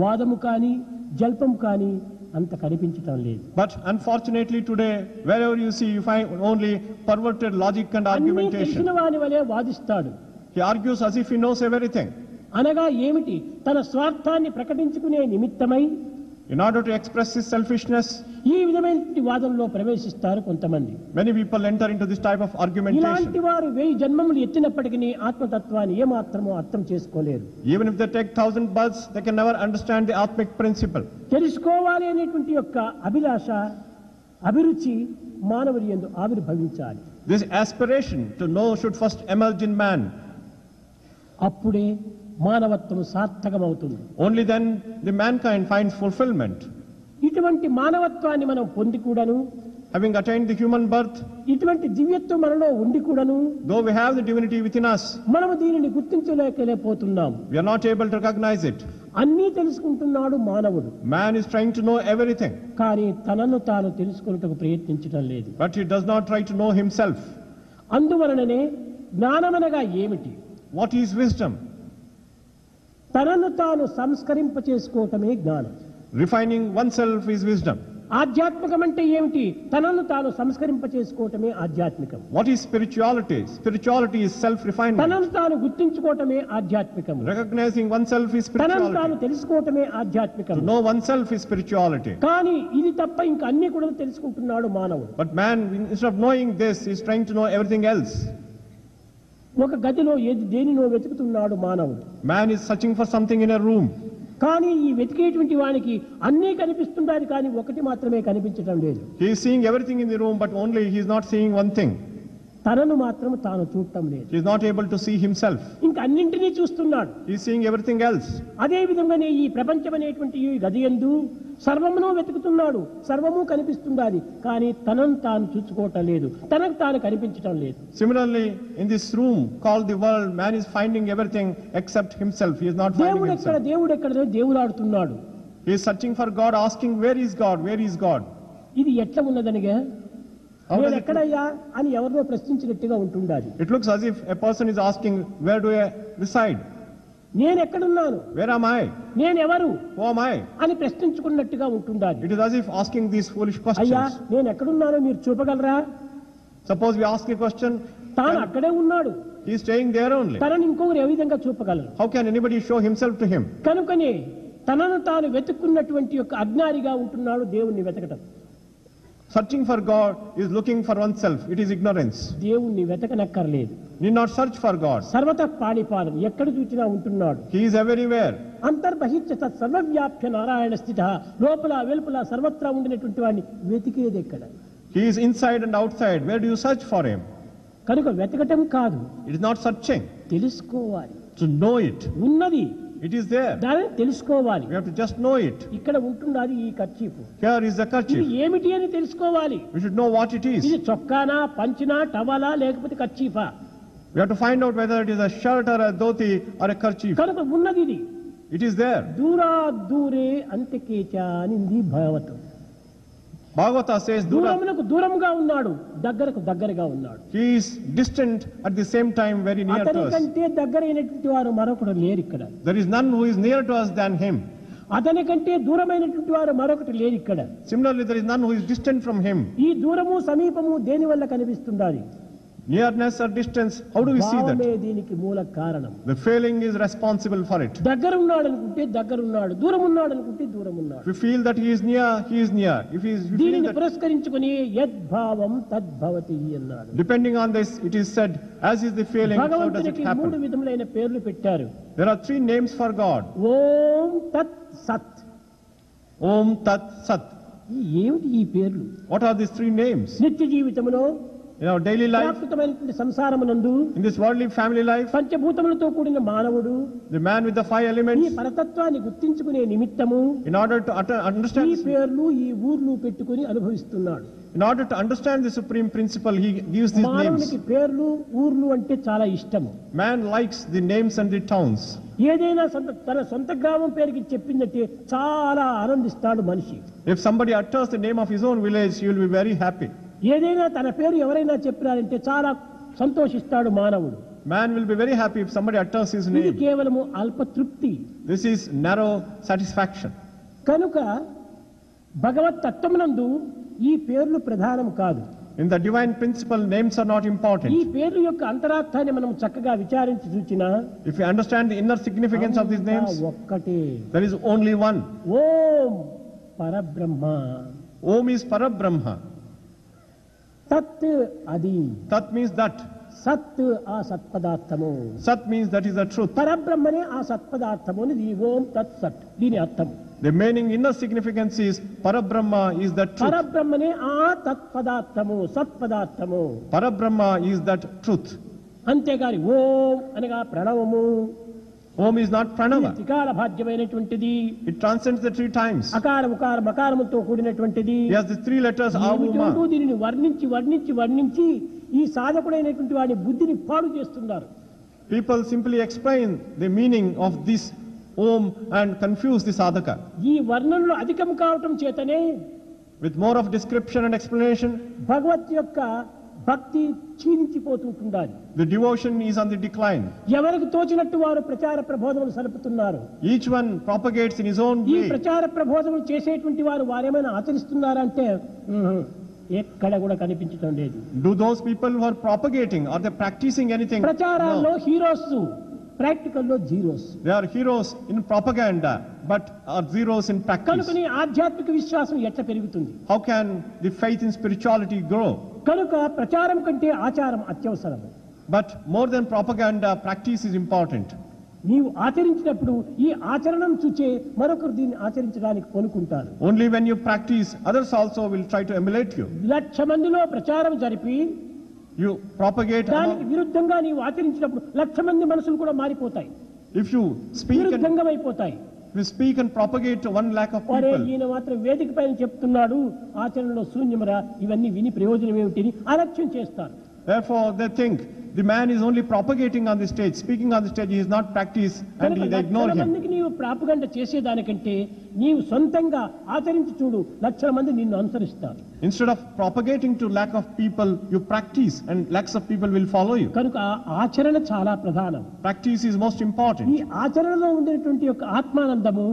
వాదము కానీ జల్పం కానీ అంత కనిపించటం లేదు.
But unfortunately today, wherever you see, you find only perverted logic and
అన్నీ
argumentation.
తెలిసిన వాని వలె వాదిస్తాడు.
He argues as if he knows everything.
అనగా ఏమిటి? తన స్వార్థాన్ని ప్రకటించుకునే నిమిత్తమై
In order to express his selfishness,
ఈ విధమైన వాదంలో ప్రవేశిస్తారు కొంతమంది.
many people enter into this type of
ఇలాంటి
argumentation.
వారు 1000 జన్మములు ఎత్తినప్పటికీ ఆత్మతత్వాన్ని ఏమాత్రమో అర్థం చేసుకోలేరు.
Even if they take 1000 births, they can never understand the Atmic principle.
తెలుసుకోవాలి అనేటువంటి యొక్క అభిలాష, అభిరుచి మానవుని యందు ఆవిర్భవించాలి.
This aspiration to know should first emerge in man.
అప్పుడే మానవత్వం సార్థకమవుతుంది.
Only then the mankind finds fulfillment.
ఇటువంటి మానవత్వాన్ని మనం పొంది కూడాను,
Having attained the human birth,
ఇటువంటి దివ్యత్వం మనలో ఉండి కూడాను
though we have the divinity within us,
మనము దీనిని గుర్తించలేకపోతున్నాం.
we are not able to recognize it.
అన్నీ తెలుసుకుంటున్నాడు మానవుడు,
Man is trying to know everything,
కానీ తనను తాను తెలుసుకున్నట్టుకు ప్రయత్నించడం లేదు.
but he does not try to know himself.
అందువలననే జ్ఞానమనగా ఏమిటి?
What is wisdom?
తనను తాను సంస్కరింప చేసుకోవటమే జ్ఞానం.
Refining oneself is wisdom.
ఆధ్యాత్మికం అంటే ఏమిటి? తనను తాను సంస్కరింప చేసుకోవటమే ఆధ్యాత్మికం.
What is spirituality? Spirituality is self-refinement.
తనను తాను గుర్తించుకోవటమే ఆధ్యాత్మికం.
Recognizing oneself is
తనను తాను
spirituality.
తెలుసుకోవటమే ఆధ్యాత్మికం.
To know oneself is spirituality.
కానీ ఇది తప్ప ఇంకా అన్ని కూడా తెలుసుకుంటున్నాడు మానవుడు.
But man, instead of knowing this, is trying to know everything else.
ఒక గదిలో దేనినో వెతుకుతున్నాడు మానవుడు.
Man is searching for something in a room.
కానీ ఈ వెతికేటువంటి వానికి అన్నీ కనిపిస్తుండాలి, కానీ ఒకటి మాత్రమే కనిపించడం లేదు.
He is seeing everything in the room, but only he is not seeing one thing.
తనను మాత్రం తాను చూడటం లేదు.
He is not able to see himself.
ఇంకా అన్నింటినీ చూస్తున్నాడు.
He is seeing everything else.
అదే విధంగానే ఈ ప్రపంచం అనేటువంటి ఈ గదియందు సర్వమును వెతుకుతున్నాడు, సర్వము కనిపిస్తుండాలి, కానీ తనను తాను చూసుకోవటం లేదు, తనకు తాను కనిపించటం లేదు.
Similarly, in this room called the world, man is finding everything except himself. He is not finding
దేవుడెక్కడ
himself.
దేవుడెక్కడ దేవులాడుతున్నాడు.
He is searching for God, asking, where is God? Where is God?
ఇది ఎట్లా ఉన్నదనిగా
How does
నేను
it
ఎక్కడయ్యా అని ఎవరినో ప్రశ్నించినట్టుగా ఉంటుండాలి.
It looks as if a person is asking, where do I reside?
నేను ఎక్కడున్నాను,
Where am I?
నేనెవరు
Who am I?
అని ప్రశ్నించుకున్నట్టుగా ఉంటుండాలి.
It is as if asking these foolish
అయ్యా
questions.
నేను ఎక్కడున్నానో మీరు చూపగలరా?
Suppose we ask a question,
తాను అక్కడే ఉన్నాడు,
he is staying there only.
తనని ఇంకొకరు ఏ విధంగా చూపగలరు?
How can anybody show himself to him?
కనుకనే తనను తాను వెతుక్కున్నటువంటి యొక్క అజ్ఞానిగా ఉంటున్నాడు దేవుణ్ణి వెతకటం.
Searching for God is looking for oneself. It is ignorance.
దేవుణ్ణి వెతకనక్కర్లేదు.
Need not search for God.
సర్వత పాణిపాదం, ఎక్కడ చూసినా ఉంటున్నాడు.
He is everywhere.
అంతర్బహిష్ట సర్వవ్యాప్య నారాయణ స్థిత, లోపల వెలుపల సర్వత్రా ఉండినటువంటి వాడిని వెతికేది ఎక్కడ?
He is inside and outside. Where do you search for him?
కనుక వెతకటం కాదు,
It is not searching.
తెలుసుకోవాలి.
To know it.
ఉన్నది
It is there.
దానిని తెలుసుకోవాలి.
We have to just know it.
ఇక్కడ ఉంటున్నది ఈ కర్చీఫ్,
Here is the
ఇది
kerchief.
ఏమిటి అని తెలుసుకోవాలి.
We should know what it is.
ఇది చొక్కానా, పంచినా, టవలా, లేకపోతే కర్చీఫా?
We have to find out whether it is a shirt or a dhoti or a kerchief.
కనుక ఉన్నది ఇది.
It is there.
దూరా దూరే అంతకేచ అనింది భాగవతం.
Bhagavata says, Dura,
దూరమునకు దూరంగా ఉన్నాడు, దగ్గరకు దగ్గరగా ఉన్నాడు.
he is distant at the same time very near
అతని
to us.
కంటే దగ్గరైనటువంటి వారు మరొకడు లేరు ఇక్కడ.
There is none who is nearer to us than him.
అతని కంటే దూరమైనటువంటి వారు మరొకటి లేరు ఇక్కడ.
Similarly, there is none who is distant from him.
ఈ దూరము సమీపము దేని వల్ల కనిపిస్తుండాలి?
Nearness or distance, how do we see
భావమే
that?
దీనికి మూల కారణం.
The feeling is responsible for it.
దగ్గర ఉన్నాడు అనుకుంటే దగ్గర ఉన్నాడు, దూరం ఉన్నాడు అనుకుంటే దూరం ఉన్నాడు.
If we feel that he is near, he is near. If we feel
దీనిని
that,
పురస్కరించుకుని యద్భావం తద్భవతి అన్నాడు.
depending on this, it is said, as is the feeling, so does it
భగవంతునికి 3
happen.
విధములైన పేర్లు పెట్టారు.
There are 3 names for God.
ఓం తత్ సత్.
Om Tat Sat.
ఏమిటి ఈ పేర్లు?
What are these 3 names?
నిత్య జీవితంలో
In our daily life,
ప్రాకృతమైనటువంటి సంసారమునందు
in this worldly family life,
పంచభూతములతో కూడిన మానవుడు
the man with the 5
ఈ
elements,
పరతత్వాన్ని గుర్తించుకునే నిమిత్తము
in order to
ఈ
understand,
పేర్లు ఈ ఊర్లు పెట్టుకుని అనుభవిస్తున్నాడు.
in order to understand the supreme principle, he gives these
మానవునికి
names.
పేర్లు ఊర్లు అంటే చాలా ఇష్టము.
Man likes the names and the towns.
ఏదైనా తన సొంత గ్రామం పేరుకి చెప్పిందంటే చాలా ఆనందిస్తాడు మనిషి.
If somebody utters the name of his own village, he will be very happy.
ఏదైనా తన పేరు ఎవరైనా చెప్పినారంటే చాలా సంతోషిస్తాడు మానవుడు.
Man will be very happy if somebody utters his
ఇది
name.
కేవలము అల్పతృప్తి.
This is narrow satisfaction.
కనుక భగవత్ తత్వమునందు ఈ పేర్లు ప్రధానం కాదు.
In the divine principle, names are not
ఈ
important.
పేర్ల యొక్క అంతరార్థాన్ని మనం చక్కగా విచారించి చూచినా
If you understand the inner significance of these names,
ఒక్కటే.
there is only one.
ఓం పరబ్రహ్మ.
Om is Parabrahma.
తత్ అది.
Tat means that.
సత్ ఆ సత్పదార్థము.
Sat means that is the truth.
పరబ్రహ్మనే ఆ సత్పదార్థము అని ఈ ఓం తత్ సత్ దీని అర్థం.
The meaning, inner significance is Parabrahma is the truth.
పరబ్రహ్మనే ఆ తత్పదార్థము సత్పదార్థము.
Parabrahma is that truth.
అంతేగాని ఓం అనగా ప్రణవము.
Om is not Pranava.
త్రికాల భాగ్యమైనటువంటిది.
It transcends the 3 times.
అకార ఉకార మకారముతో కూడినటువంటిది.
He has the 3 letters
ఏమిటంటూ
Avuma.
దీనిని వర్ణించి వర్ణించి వర్ణించి ఈ సాధకుడైనటువంటి వాడి బుద్ధిని పాడు చేస్తున్నారు.
People simply explain the meaning of this Om and confuse the sadhaka.
ఈ వర్ణనలు అధికం కావటం చేతనే
With more of description and explanation,
భగవత్ యొక్క భక్తి క్షీణించిపోతుంటుండాలి.
the devotion is on the decline.
ఎవరికి తోచినట్టు వారు ప్రచార ప్రబోధములు సలుపుతున్నారు.
Each one propagates in his own
ఈ
way.
ప్రచార ప్రబోధములు చేసేటువంటి వారు వారేమైనా ఆచరిస్తున్నారంటే ఎక్కడ కూడా కనిపించడం లేదు.
Do those people who are propagating, are they practicing anything?
ప్రచారాల్లో
No.
హీరోస్, ప్రాక్టికల్లో zeros.
They are heroes in propaganda, but are zeros in practice.
కనుకని ఆధ్యాత్మిక విశ్వాసం ఎట్లా పెరుగుతుంది?
How can the faith in spirituality grow?
కనుక ప్రచారం కంటే ఆచారం అత్యవసరం.
But more than propaganda, practice is important.
నీవు ఆచరించినప్పుడు ఈ ఆచరణం చూచే మరొకరు దీన్ని ఆచరించడానికి కొనుక్కుంటారు.
Only when you practice, others also will try to emulate you.
1,00,000 మందిలో ప్రచారం జరిపి
You propagate
దానికి
among,
విరుద్ధంగా నీవు ఆచరించినప్పుడు 1,00,000 మంది మనసులు కూడా మారిపోతాయి,
if you speak
విరుద్ధంగా అయిపోతాయి.
and propagate to 1 lakh of
ఒరే
people.
ఈయన మాత్రం వేదిక పైన చెప్తున్నాడు, ఆచరణలో శూన్యమరా, ఇవన్నీ విని ప్రయోజనం ఏమిటి అని అలక్ష్యం చేస్తారు.
Therefore, they think the man is only propagating on the stage, speaking on the stage, he is not practice, and
కనుక
they ignore
1,00,000
him.
మందికి నీవు ప్రాపగండ చేసేదానికంటే నీవు సొంతంగా ఆచరించి చూడు, 1,00,000 మంది నిన్ను అనుసరిస్తారు.
Instead of propagating to lakh of people, you practice, and lakhs of people will follow you.
కనుక ఆచరణ చాలా ప్రధానం.
Practice is most
ఈ
important.
ఆచరణలో ఉండేటువంటి యొక్క ఆత్మానందము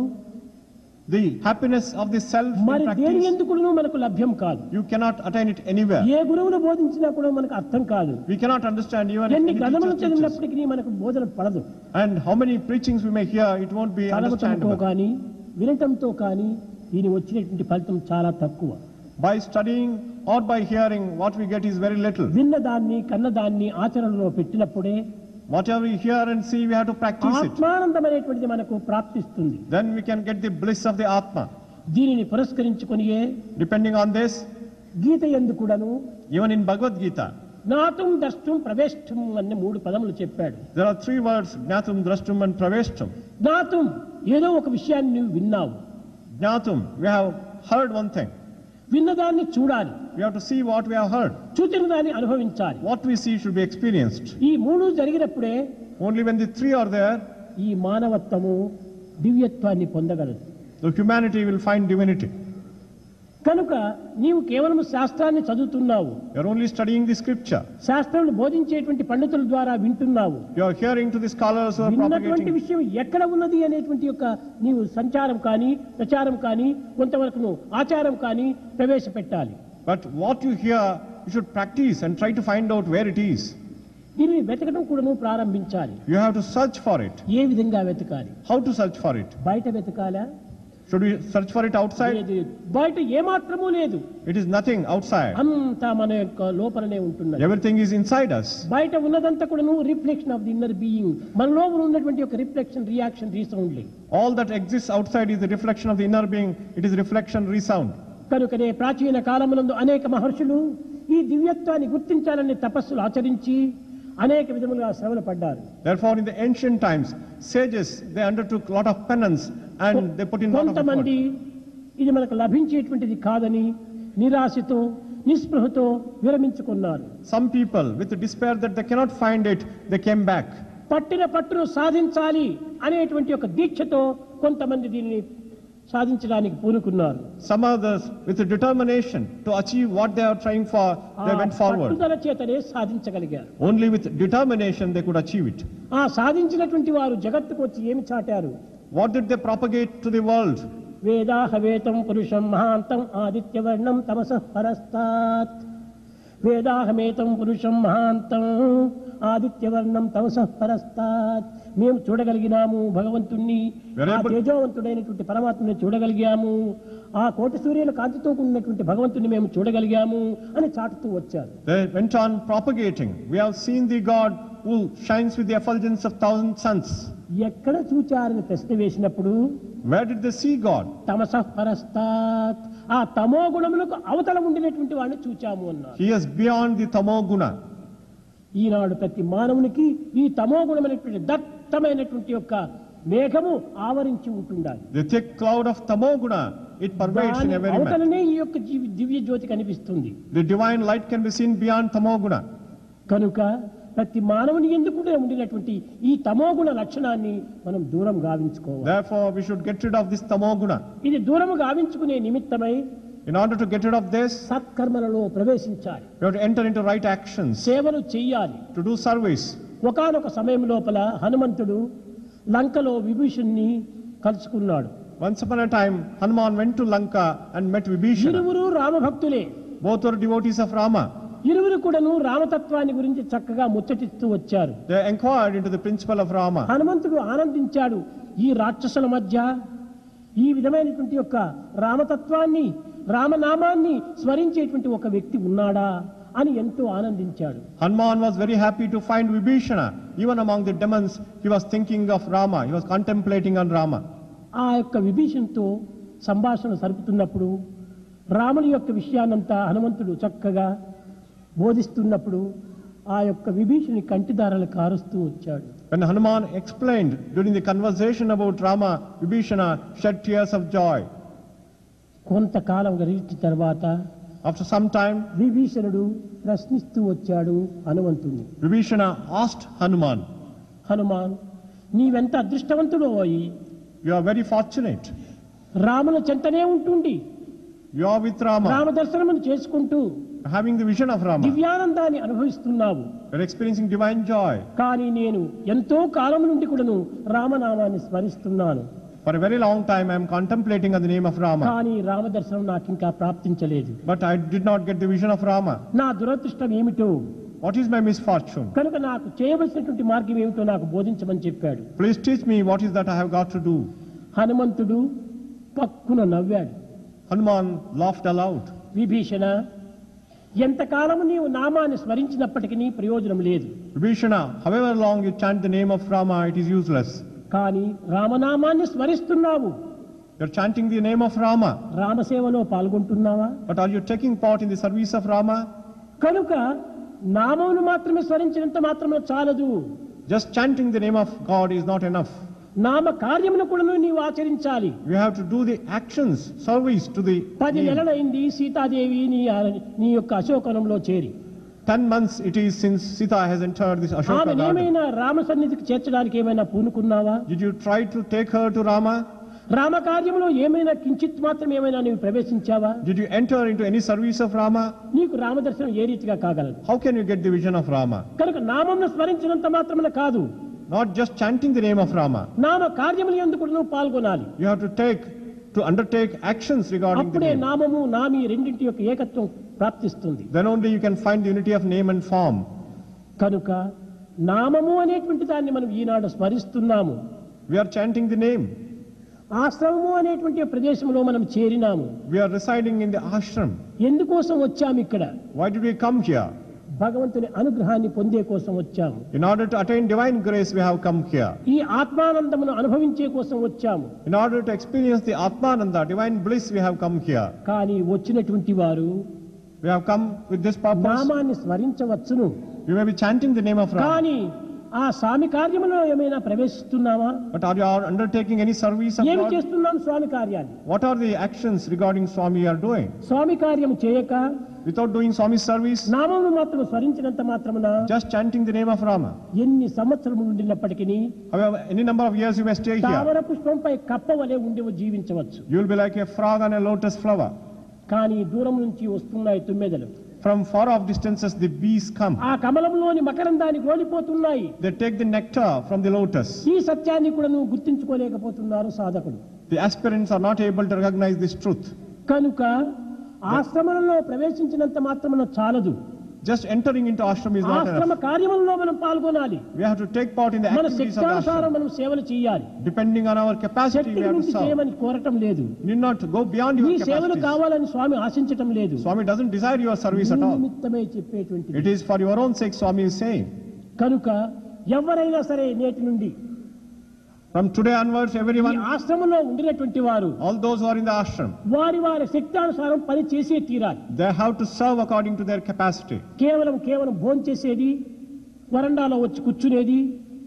The happiness of the self in
మరి దేని
practice,
ఎందుకును మనకు లభ్యం కాదు.
you cannot attain it anywhere.
ఏ గురువులు బోధించినా కూడా మనకు అర్థం కాదు.
We cannot understand even if
ఎన్ని
any
గణములు
teacher teaches.
చదివినప్పటికీ మనకు బోధన పడదు.
And how many preachings we may hear, it won't be
చదవటంతో
understandable.
కానీ వినటంతో కానీ దీని వచ్చినటువంటి ఫలితం చాలా తక్కువ.
By studying or by hearing, what we get is very little.
విన్నదాన్ని కన్నదాన్ని ఆచరణలో పెట్టినప్పుడే
Whatever we hear and see, we have to practice it.
ఆత్మానందం అనేటువంటిది మనకు ప్రాప్తిస్తుంది.
Then we can get the bliss of the Atma.
దీనిని పురస్కరించుకొనియే
Depending on this,
గీత యందు కూడాను
even in Bhagavad Gita,
జ్ఞాతం ద్రష్టం ప్రవేష్టం అనే 3 పదములు చెప్పాడు.
there are 3 words, Jnatum, Drashtum and Praveshtum.
జ్ఞాతం ఏదో ఒక విషయాన్ని నువ్వు విన్నావు,
Jnatum, we have heard one thing.
విన్నదాన్ని చూడాలి,
We have to see what we have heard.
చూచిన దాన్ని అనుభవించాలి.
What we see should be experienced.
ఈ 3 జరిగినప్పుడే
Only when the 3 are there,
ఈ మానవత్వము దివ్యత్వాన్ని పొందగలదు.
the humanity will find divinity.
కనుక నీవు కేవలం శాస్త్రాన్ని చదువుతున్నావు,
You are only studying the scripture.
శాస్త్రం బోధించేటువంటి పండితుల ద్వారా వింటున్నావు.
You are hearing to the scholars who are
విన్నటువంటి
propagating.
విషయం ఎక్కడ ఉన్నది అనేటువంటి యొక్క నీవు సంచారం కానీ ప్రచారం కానీ కొంతవరకు నువ్వు ఆచారం కానీ ప్రవేశపెట్టాలి.
But what you hear, you should practice and try to find out where it is.
దీనిని వెతకడం కూడా నువ్వు ప్రారంభించాలి.
You have to search for it.
ఏ విధంగా వెతకాలి?
How to search for it?
బయట వెతకాలా?
Should we search for it outside?
లేదు, బయట ఏమాత్రము లేదు,
It is nothing outside.
అంతా మన యొక్క లోపలనే ఉంటున్నది.
Everything is inside us.
బయట ఉన్నదంతా కూడా నువ్వు reflection of the inner being, మన లోపల ఉన్నటువంటి ఒక రిఫ్లెక్షన్ రియాక్షన్ రీసౌండ్లీ.
All that exists outside is the reflection of the inner being. It is reflection, resound.
కనుకనే ప్రాచీన కాలమునందు అనేక మహర్షులు ఈ దివ్యత్వాన్ని గుర్తించాలని తపస్సులు ఆచరించి అనేక విధములుగా శ్రమలు పడ్డారు.
Therefore, in the ancient times, sages, they undertook a lot of penance and they put in a lot of
కొంతమంది
effort.
ఇది మనకు లభించేటువంటిది కాదని నిరాశతో నిస్పృహతో విరమించుకున్నారు.
Some people, with despair that they cannot find it, they came back.
పట్టిన పట్టును సాధించాలి అనేటువంటి ఒక దీక్షతో కొంతమంది దీనిని సాధించడానికి పూనుకున్నారు.
Some others, with a determination to achieve what they are trying for, they went forward.
పట్టుదల చేతనే సాధించగలిగారు.
Only with determination they could achieve it.
ఆ సాధించినటువంటి వారు జగత్తుకు వచ్చి ఏమి చాటారు?
What did they propagate to the world?
వేదాహవేతం పురుషం మహాంతం ఆదిత్యవర్ణం తమసః పరస్తాత్. వేదాహమేతం పురుషం మహాంతం ఆదిత్యవర్ణం తమసః పరస్తాత్. మేము చూడగలిగినాము భగవంతుణ్ణి, ఆ తేజోవంతుడైనటువంటి పరమాత్మని చూడగలిగాము, ఆ కోటి సూర్యుల కాంతితో ఉన్నటువంటి భగవంతుని మేము చూడగలిగాము అని చాటుతూ వచ్చారు.
They went on propagating. We have seen the God who shines with the effulgence of 1,000 suns.
ఎక్కడ చూచారని ప్రశ్న వేసినప్పుడు
Where did they see God?
తమసః పరస్తాత్, ఆ తమో గుణములకు అవతల ఉండినటువంటి వాడిని చూచాము అన్నారు.
He is beyond the tamo guna.
ఈనాడు ప్రతి మానవునికి ఈ తమో గుణమైనటువంటి దట్టమైనటువంటి యొక్క మేఘము ఆవరించి ఉంటుండాలి.
The thick cloud of tamo guna, it pervades in every man.
అవతలనే ఈ యొక్క దివ్య జ్యోతి కనిపిస్తుంది.
The divine light can be seen beyond tamo guna.
కనుక ప్రతి మానవుని ఎందుకు ఉండినటువంటి ఈ తమోగుణ లక్షణాన్ని మనం దూరం గావించుకోవాలి.
Therefore we should get rid of this tamo guna.
ఇది దూరం గావించుకునే నిమిత్తమై
In order to get rid of this,
సత్కర్మలలో ప్రవేశించాలి.
we have to enter into right actions,
సేవలు చెయ్యాలి.
to do service.
ఒకానొక సమయం లోపల హనుమంతుడు లంకలో విభీషణ్ణి కలుసుకున్నాడు.
Once upon a time, Hanuman went to Lanka and met Vibhishana.
ఇరువురు రామభక్తులే.
Both were devotees of Rama.
ఇరువురు కూడాను రామతత్వాన్ని గురించి చక్కగా ముచ్చటిస్తూ వచ్చారు.
They inquired into the principle of Rama.
హనుమంతుడు ఆనందించాడు. ఈ రాక్షసుల మధ్య ఈ విధమైనటువంటి యొక్క రామతత్వాన్ని, రామనామాన్ని స్మరించేటువంటి ఒక వ్యక్తి ఉన్నాడా అని ఎంతో ఆనందించాడు.
Hanuman was very happy to find Vibhishana. Even among the demons, he was thinking of Rama. He was contemplating on Rama.
ఆ యొక్క విభీషణతో సంభాషణ సరుపుతున్నప్పుడు రాముని యొక్క విషయాన్నంతా హనుమంతుడు చక్కగా బోధిస్తున్నప్పుడు ఆ యొక్క విభీషణి కంటిదారాలు కారుస్తూ వచ్చాడు.
When Hanuman explained during the conversation about Rama, Vibhishana shed tears of joy.
కొంతకాలం గడిచిన తర్వాత
After some time,
విభీషణుడు ప్రశ్నిస్తూ వచ్చాడు హనుమంతుడిని.
Vibhishana asked Hanuman,
హనుమాన్, నీవెంత అదృష్టవంతుడో అయి
you are very fortunate.
రాముల చెంతనే ఉంటుండి
You are with Rama,
Rama దర్శనమును చేసుకుంటూ
having the vision of Rama.
దివ్యానందాన్ని అనుభవిస్తున్నావు.
You are experiencing divine joy.
కానీ నేను ఎంతో కాలం నుండి కూడాను రామనామాన్ని స్మరిస్తున్నాను.
For a very long time, I am contemplating on the name of Rama.
కానీ రామ దర్శనం నాకు ఇంకా ప్రాప్తించలేదు.
But I did not get the vision of Rama.
నా దురదృష్టం ఏమిటో,
What is my misfortune?
కనుక నాకు చేయవలసినటువంటి మార్గం ఏమిటో నాకు బోధించమని చెప్పాడు.
Please teach me what is that I have got to do.
హనుమంతుడు పక్కున నవ్వాడు.
Hanuman laughed aloud.
విభీషణ, ఎంతకాలము నీవు నామాన్ని స్మరించినప్పటికీ ప్రయోజనం లేదు.
Vibhishana, however long you chant the name of Rama, it is useless.
కానీ రామనామాన్ని స్మరిస్తున్నావు.
You are chanting the name of Rama,
రామసేవలో పాల్గొంటున్నావా?
but are you taking part in the service of Rama?
కనుక నామమును మాత్రమే స్మరించినంత మాత్రమే చాలదు.
Just chanting the name of God is not enough.
నామ కార్యమును కూడా నీవు ఆచరించాలి.
You have to do the actions, service to the
10
name.
నెలలైంది సీతాదేవి నీ యొక్క అశోకవనంలో చేరి.
10 months it is since Sita has entered this Ashoka
ఆమె
garden.
ఏమైనా రామ సన్నిధికి చేర్చడానికి ఏమైనా పూనుకున్నావా?
Did you try to take her to Rama?
Rama కార్యములో ఏమైనా కించిత్ మాత్రం ఏమైనా నీవు ప్రవేశించావా?
Did you enter into any service of Rama?
నీకు రామదర్శనం ఏ రీతిగా కాగలదు?
How can you get the vision of Rama?
కనుక నామమును స్మరించినంత మాత్రమే కాదు,
Not just chanting the name of Rama.
నామ కార్యములు యందు కూడా నువ్వు పాల్గొనాలి.
You have to undertake actions regarding the
అప్పుడే
name.
నామము నామి రెండింటి యొక్క ఏకత్వం ప్రాప్తిస్తుంది.
Then only you can find the unity of name and form.
కనుక నామము అనేటువంటి దాన్ని మనం ఈనాడు స్మరిస్తున్నాము.
We are chanting the name.
ఆశ్రమము అనేటువంటి ప్రదేశంలో మనం చేరినాము.
We are residing in the ashram.
ఎందుకోసం వచ్చాము ఇక్కడ?
Why did we come here?
భగవంతుని అనుగ్రహాన్ని పొందే కోసం వచ్చాము.
In order to attain divine grace, we have come here.
ఈ ఆత్మానందమును అనుభవించే కోసం వచ్చాము.
In order to experience the Atmananda, divine bliss, we have come here.
కానీ వచ్చినటువంటి వారు
We have come with this purpose.
నామాన్ని స్మరించవచ్చును,
You may be chanting the name of Rama.
కానీ ఆ స్వామి కార్యములో ఏమైనా ప్రవేశిస్తున్నావా?
But are you undertaking any service of
ఏమి
God?
చేస్తున్నాం స్వామి కార్యాన్ని?
What are the actions regarding Swami you are doing?
స్వామి కార్యం చేయక
Without doing Swami service,
నామమును మాత్రం స్మరించినంత మాత్రమున
just chanting the name of Rama.
ఎన్ని సంవత్సరములు ఉండినప్పటికీ
However, any number of years you may stay here,
తామర పుష్పంపై కప్పవలే ఉండి జీవించవచ్చు.
you will be like a frog on a lotus flower.
కానీ దూరం నుంచి వస్తున్నాయి తుమ్మెదలు.
From far off distances the bees come.
ఆ కమలంలోని మకరందాన్ని గోలిపోతున్నాయి.
They take the nectar from the lotus.
ఈ సత్యాన్ని కూడా నువ్వు గుర్తించుకోలేకపోతున్నారు సాధకులు.
The aspirants are not able to recognize this truth.
కనుక ఆశ్రమంలో ప్రవేశించినంత మాత్రమున చాలదు.
Just entering into ashram is not
ఆశ్రమ
enough.
కార్యములలో మనం పాల్గొనాలి.
We have to take part in the
మన
activities of the
శక్తానుసారం
ashram.
మనం సేవలు చేయాలి.
Depending on our capacity,
శక్తికి
we have to
మించి
serve.
చేయమని కోరటం లేదు.
Need not go beyond
నీ
your
సేవలు
capacities.
కావాలని స్వామి ఆశించటం లేదు.
Swami doesn't desire your service at
నీ
all.
నిమిత్తమే చెప్పేటువంటిది.
It is for your own sake, Swami is saying.
కనుక ఎవరైనా సరే నేటి నుండి
From today onwards,
ఈ
everyone,
ఆశ్రమంలో ఉండినటువంటి వారు
all those who are in the ashram,
వారి వారి శక్తానుసారం పని చేసే తీరాలి.
they have to serve according to their capacity.
కేవలం భోంచేసేది, వరండాలో వచ్చి కూర్చునేది,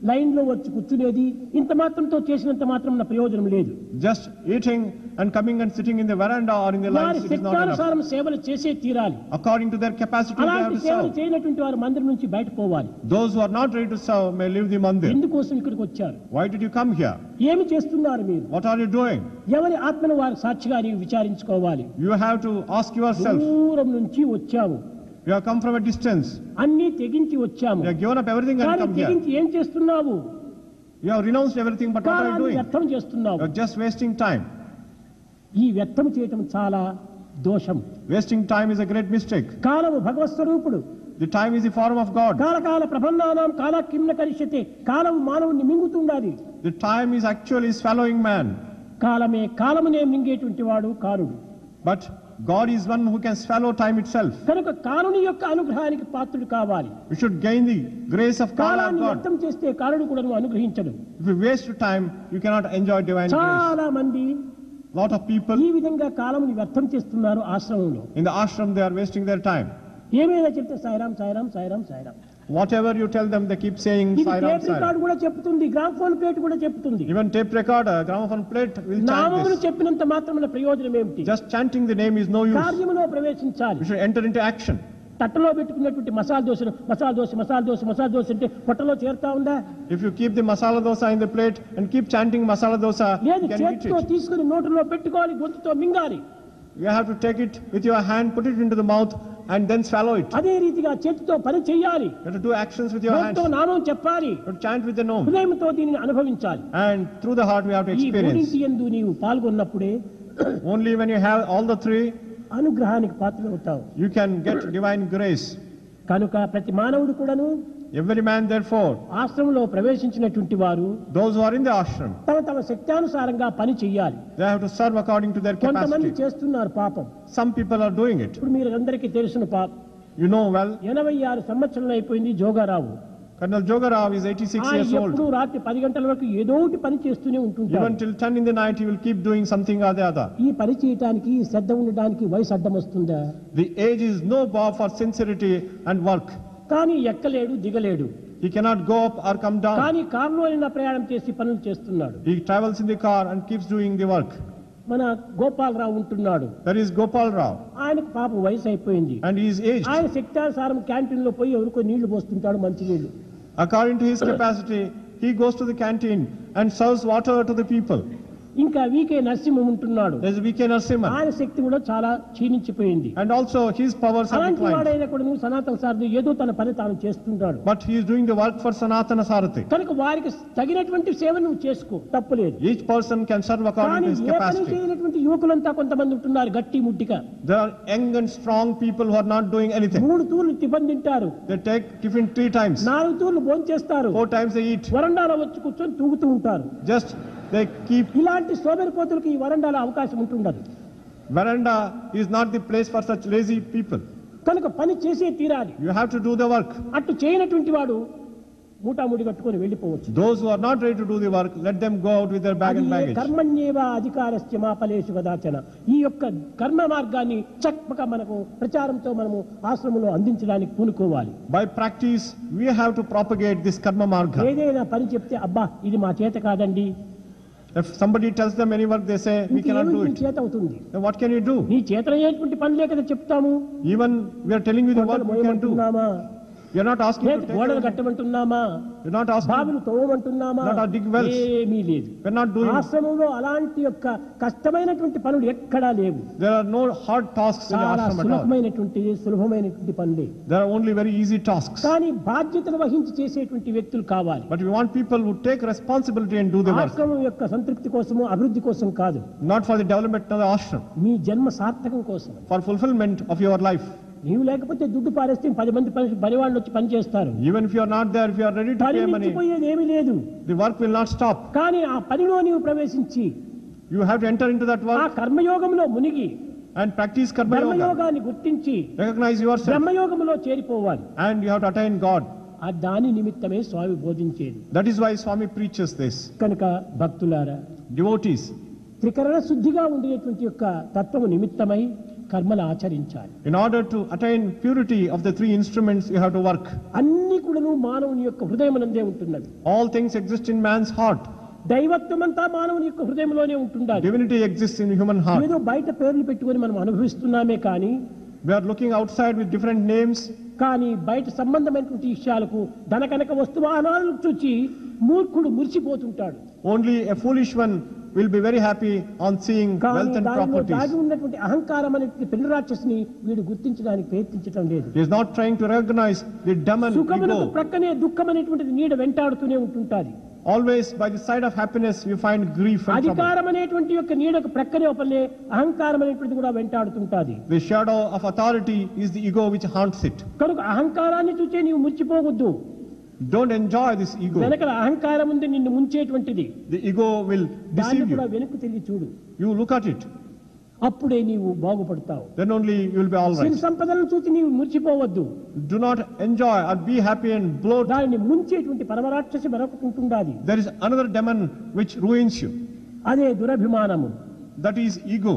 లైన్ లో వచ్చి కూర్చునేది, ఇంత మాత్రంతో చేసినంత మాత్రం ప్రయోజనం లేదు.
Just eating and coming and sitting in the veranda or in the
వారి
lines, it is not enough.
శక్తానుసారం సేవలు చేసే తీరాలి.
According to their capacity, they have
అలాంటి
to
సేవలు
serve.
చేయనటువంటి వారు మందిరం నుంచి బయట పోవాలి.
Those who are not ready to serve may leave the mandir.
ఎందుకోసం ఇక్కడికి వచ్చారు?
Why did you come here?
ఏమి చేస్తున్నారు మీరు?
What are you doing?
ఎవరి ఆత్మను వారు సాక్షిగా నీవు విచారించుకోవాలి.
You have to ask yourself.
దూరం నుంచి వచ్చాము,
You have come from a distance.
అన్ని తెగించి వచ్చాము,
You have given up everything and
కానీ
come here.
తెగించి ఏం చేస్తున్నావు?
You have renounced everything, but what are you
కాలాన్ని
doing?
వ్యర్థం చేస్తున్నావు.
You are just wasting time.
ఈ వ్యర్థం చేయటం చాలా దోషం.
Wasting time is a great mistake.
కాలము భగవత్ స్వరూపుడు.
The time is the form of God.
కాలకాల ప్రపన్నానాం కాల కిమ్న కరిష్యతే. కాలము మానవుని మింగుతుండాలి.
The time is actually swallowing man.
కాలమే కాలమునే మింగేటువంటి వాడు కాలుడు.
But God is one who can swallow time itself.
కనుక కాలుని యొక్క అనుగ్రహానికి పాత్రుడు కావాలి.
We should gain the grace of Kala of
కాలాన్ని
God.
వ్యర్థం చేస్తే కాలుడు కూడా అనుగ్రహించడు.
If you waste your time, you cannot enjoy divine grace.
చాలా మంది
Lot of people
ఈ విధంగా కాలముని వ్యర్థం చేస్తున్నారు ఆశ్రమంలో.
in the ashram, they are wasting their time.
ఏమైనా చెప్తే Sairam Sairam Sairam Sairam.
Whatever you tell them, they keep saying
ఇది
Sai Ram,
tape
Sai Ram.
Record కూడా చెప్తుంది, గ్రామ్ఫోన్ ప్లేట్ కూడా చెప్తుంది.
Even tape recorder, gramophone plate will chant
నామమును
this.
చెప్పినంత మాత్రమైన ప్రయోజనం ఏమిటి?
Just chanting the name is no use.
కార్యములో ప్రవేశించాలి.
We should enter into action.
తట్టలో పెట్టుకున్నటువంటి మసాలా దోశను మసాలా దోశ మసాలా దోశ మసాలా దోశ అంటే పొట్టలో చేరుతా ఉందా?
If you keep the masala dosa in the plate and keep chanting masala dosa,
లేదు,
you can eat
చేతితో
it.
తీసుకుని నోటిలో పెట్టుకోవాలి, గొంతుతో మింగాలి.
You have to take it with your hand, put it into the mouth, and then swallow it.
అదే రీతిగా చేతితో పని చేయాలి.
You have to do actions with your hands.
నోటితో నామం చెప్పాలి,
You have to chant with the nome.
హృదయంతో దీనిని అనుభవించాలి.
And through the heart we have to
ఈ
experience.
మూడింటి యందు నీవు పాల్గొన్నప్పుడే
Only when you have all the three,
అనుగ్రహానికి పాత్రమవుతావు.
you can get divine grace.
కనుక ప్రతి మానవుడు కూడాను
Every man, therefore,
ఆశ్రమంలో ప్రవేశించినటువంటి వారు
those who are in the ashram,
తమ తమ శక్తానుసారంగా పని చెయ్యాలి.
they have to serve according to their
కొంతమంది
capacity.
చేస్తున్నారు పాపం.
Some people are doing it.
ఇప్పుడు మీరు అందరికీ తెలిసిన పాపం,
You know well,
86 సంవత్సరాలు అయిపోయింది జోగారావు.
Colonel Jogarav is 86
ఆయన
years
ఎప్పుడు
old.
రాత్రి 10 గంటల వరకు ఏదో ఒకటి పని చేస్తూనే ఉంటుంటాడు.
Even till 10 in the night, he will keep doing something or the other.
ఈ పని చేయటానికి శ్రద్ధ ఉండడానికి వయసు అడ్డం వస్తుందా?
The age is no bar for sincerity and work.
కానీ ఎక్కలేడు, దిగలేడు.
He cannot go up or come down.
కానీ కారులో అయినా ప్రయాణం చేసి పనులు చేస్తున్నాడు.
He travels in the car and keeps doing the work.
మన గోపాలరావు ఉంటున్నాడు.
There is Gopal Rao,
ఆయనకు పాపం వయసు అయిపోయింది.
and he is aged.
ఆయన శక్తానుసారం క్యాంటీన్ లో పోయి ఎవరికో నీళ్లు పోస్తుంటాడు, మంచి నీళ్లు.
According to his capacity, he goes to the canteen and serves water to the people.
ఇంకా వీకే నరసింహం ఉంటున్నాడు.
There is V.K. Narasimhan,
ఆయన శక్తి కూడా చాలా క్షీణించిపోయింది.
and also his powers have
అలాంటి
declined.
వాడైనా కూడా నువ్వు సనాతన సారథి ఏదో తన పని తాను చేస్తుంటాడు.
But he is doing the work for Sanatana Sarathi.
కనుక వారికి తగినటువంటి సేవ నువ్వు చేసుకో, తప్పులేదు.
Each person can serve according
కానీ
to his
ఏ పని
capacity.
చేయనటువంటి యువకులంతా కొంతమంది ఉంటున్నారు గట్టి ముట్టిగా.
There are young and strong people who are not doing anything.
3 తూర్లు టిఫిన్ తింటారు,
They take tiffin 3 times,
4 తూర్లు భోంచేస్తారు,
4 times they eat.
వరండాలో వచ్చి కూర్చొని తూగుతూ ఉంటారు.
Just they keep.
ఇలాంటి సోమరిపోతులకు ఈ వరండాలో అవకాశం ఉంటుండదు.
Veranda is not the place for such lazy people.
కనుక పని చేసే తీరాలి.
You have to do the work.
అటు చేయనటువంటి వాడు మూటాముడి కట్టుకొని వెళ్ళిపోవచ్చు.
Those who are not ready to do the work, let them go out with their bag and baggage.
కర్మణ్యేవ అధికారస్య మా ఫలేషు కదాచన. ఈ యొక్క కర్మ మార్గాన్ని చక్కగా మనకు ప్రచారంతో మనము ఆశ్రమంలో అందించడానికి పూనుకోవాలి.
By practice, we have to propagate this karma marga.
ఏదైనా పని చెప్తే అబ్బా ఇది మా చేత కాదండి.
If somebody tells them any work, they say, we cannot do it.
చేత అవుతుంది.
Then what can you do?
నీ చేతనయ్యేటువంటి పనులే కదా చెప్తాము.
Even we are telling you the work we can do. We are not asking you to
గోడలు
take.
కట్టమంటున్నామా,
We are not asking.
బావిలు తవ్వమంటున్నామా,
Not dig wells.
ఏమీ లేదు.
We are not doing.
ఆశ్రమంలో అలాంటి యొక్క కష్టమైనటువంటి పనులు ఎక్కడా లేవు.
There are no hard tasks in the
చాలా
ashram at all.
సులభమైనటువంటి పనులే.
There are only very easy tasks.
కానీ బాధ్యతలు వహించి చేసేటువంటి వ్యక్తులు కావాలి.
But we want people who take responsibility and do the work.
ఆశ్రమం యొక్క సంతృప్తి కోసము, అభివృద్ధి కోసం కాదు,
Not for the development of the ashram,
మీ జన్మ సార్థకం కోసం.
for fulfillment of your life.
నీవు లేకపోతే దుడ్డు పారేస్తే 10 మంది పనివాళ్ళు వచ్చి పని చేస్తారు.
Even if you are not there, if you are ready to
పని
pay money,
మించిపోయేది ఏమీ లేదు.
the work will not stop.
కానీ ఆ పనిలో నీవు ప్రవేశించి
You have to enter into that
ఆ
work
కర్మయోగంలో మునిగి
and practice karma yoga.
ధర్మయోగాన్ని గుర్తించి
Recognize yourself
బ్రహ్మయోగంలో చేరిపోవాలి.
and you have to attain God.
ఆ దాని నిమిత్తమే స్వామి బోధించేది.
That is why Swami preaches this.
కనుక భక్తులారా,
Devotees,
త్రికరణ శుద్ధిగా ఉండేటువంటి యొక్క తత్వము నిమిత్తమై కర్మలు ఆచరించాలి.
in order to attain purity of the three instruments, you have to work.
అన్ని కూడాను మానవుని యొక్క హృదయమునందే ఉంటున్నది.
All things exist in man's heart.
దైవత్వం అంతా మానవుని యొక్క హృదయంలోనే ఉంటుండాలి.
Divinity exists in human heart.
ఏదో బయట పేర్లు పెట్టుకొని మనం అనుభవిస్తున్నామే కానీ,
We are looking outside with different names,
కానీ బయట సంబంధమైనటువంటి విషయాలకు ధనకనక వస్తువాహనాలను చూచి మూర్ఖుడు మురిసిపోతుంటాడు.
only a foolish one will be very happy on seeing
కానీ
wealth and
దానిలో దాగి
properties.
ఉన్నటువంటి అహంకారం అనేటువంటి పెళ్లి రాక్షసిని వీడు గుర్తించడానికి ప్రయత్నించడం లేదు.
He is not trying to recognize the demon
సుఖమునకు
ego.
ప్రక్కనే దుఃఖం అనేటువంటిది నీడ వెంటాడుతూనే ఉంటుంటాది.
Always by the side of happiness you find grief and trouble.
అధికారం అనేటువంటి యొక్క నీడకు ప్రక్కనే ఒకనే అహంకారం అనేటువంటిది కూడా వెంటాడుతుంటాది.
The shadow of authority is the ego which haunts it.
కనుక అహంకారాన్ని చూచే నీవు మురిచిపోవద్దు.
Don't enjoy this ego.
వెనకల అహంకారం ఉంది నిన్ను ముంచేటువంటిది.
The ego will
దాన్ని
deceive
కూడా
you.
వెనక్కి తిరిగి చూడు.
You look at it,
అప్పుడే నీవు బాగుపడతావు.
then only you will be all
Siri
right.
సంపదలను చూసి నీవు మురిచిపోవద్దు.
Do not enjoy or be happy and bloat.
దానిని ముంచేటువంటి పరమరాక్షసి మరొకటి ఉంటుండాది.
There is another demon which ruins you.
అదే దురభిమానము.
That is ego.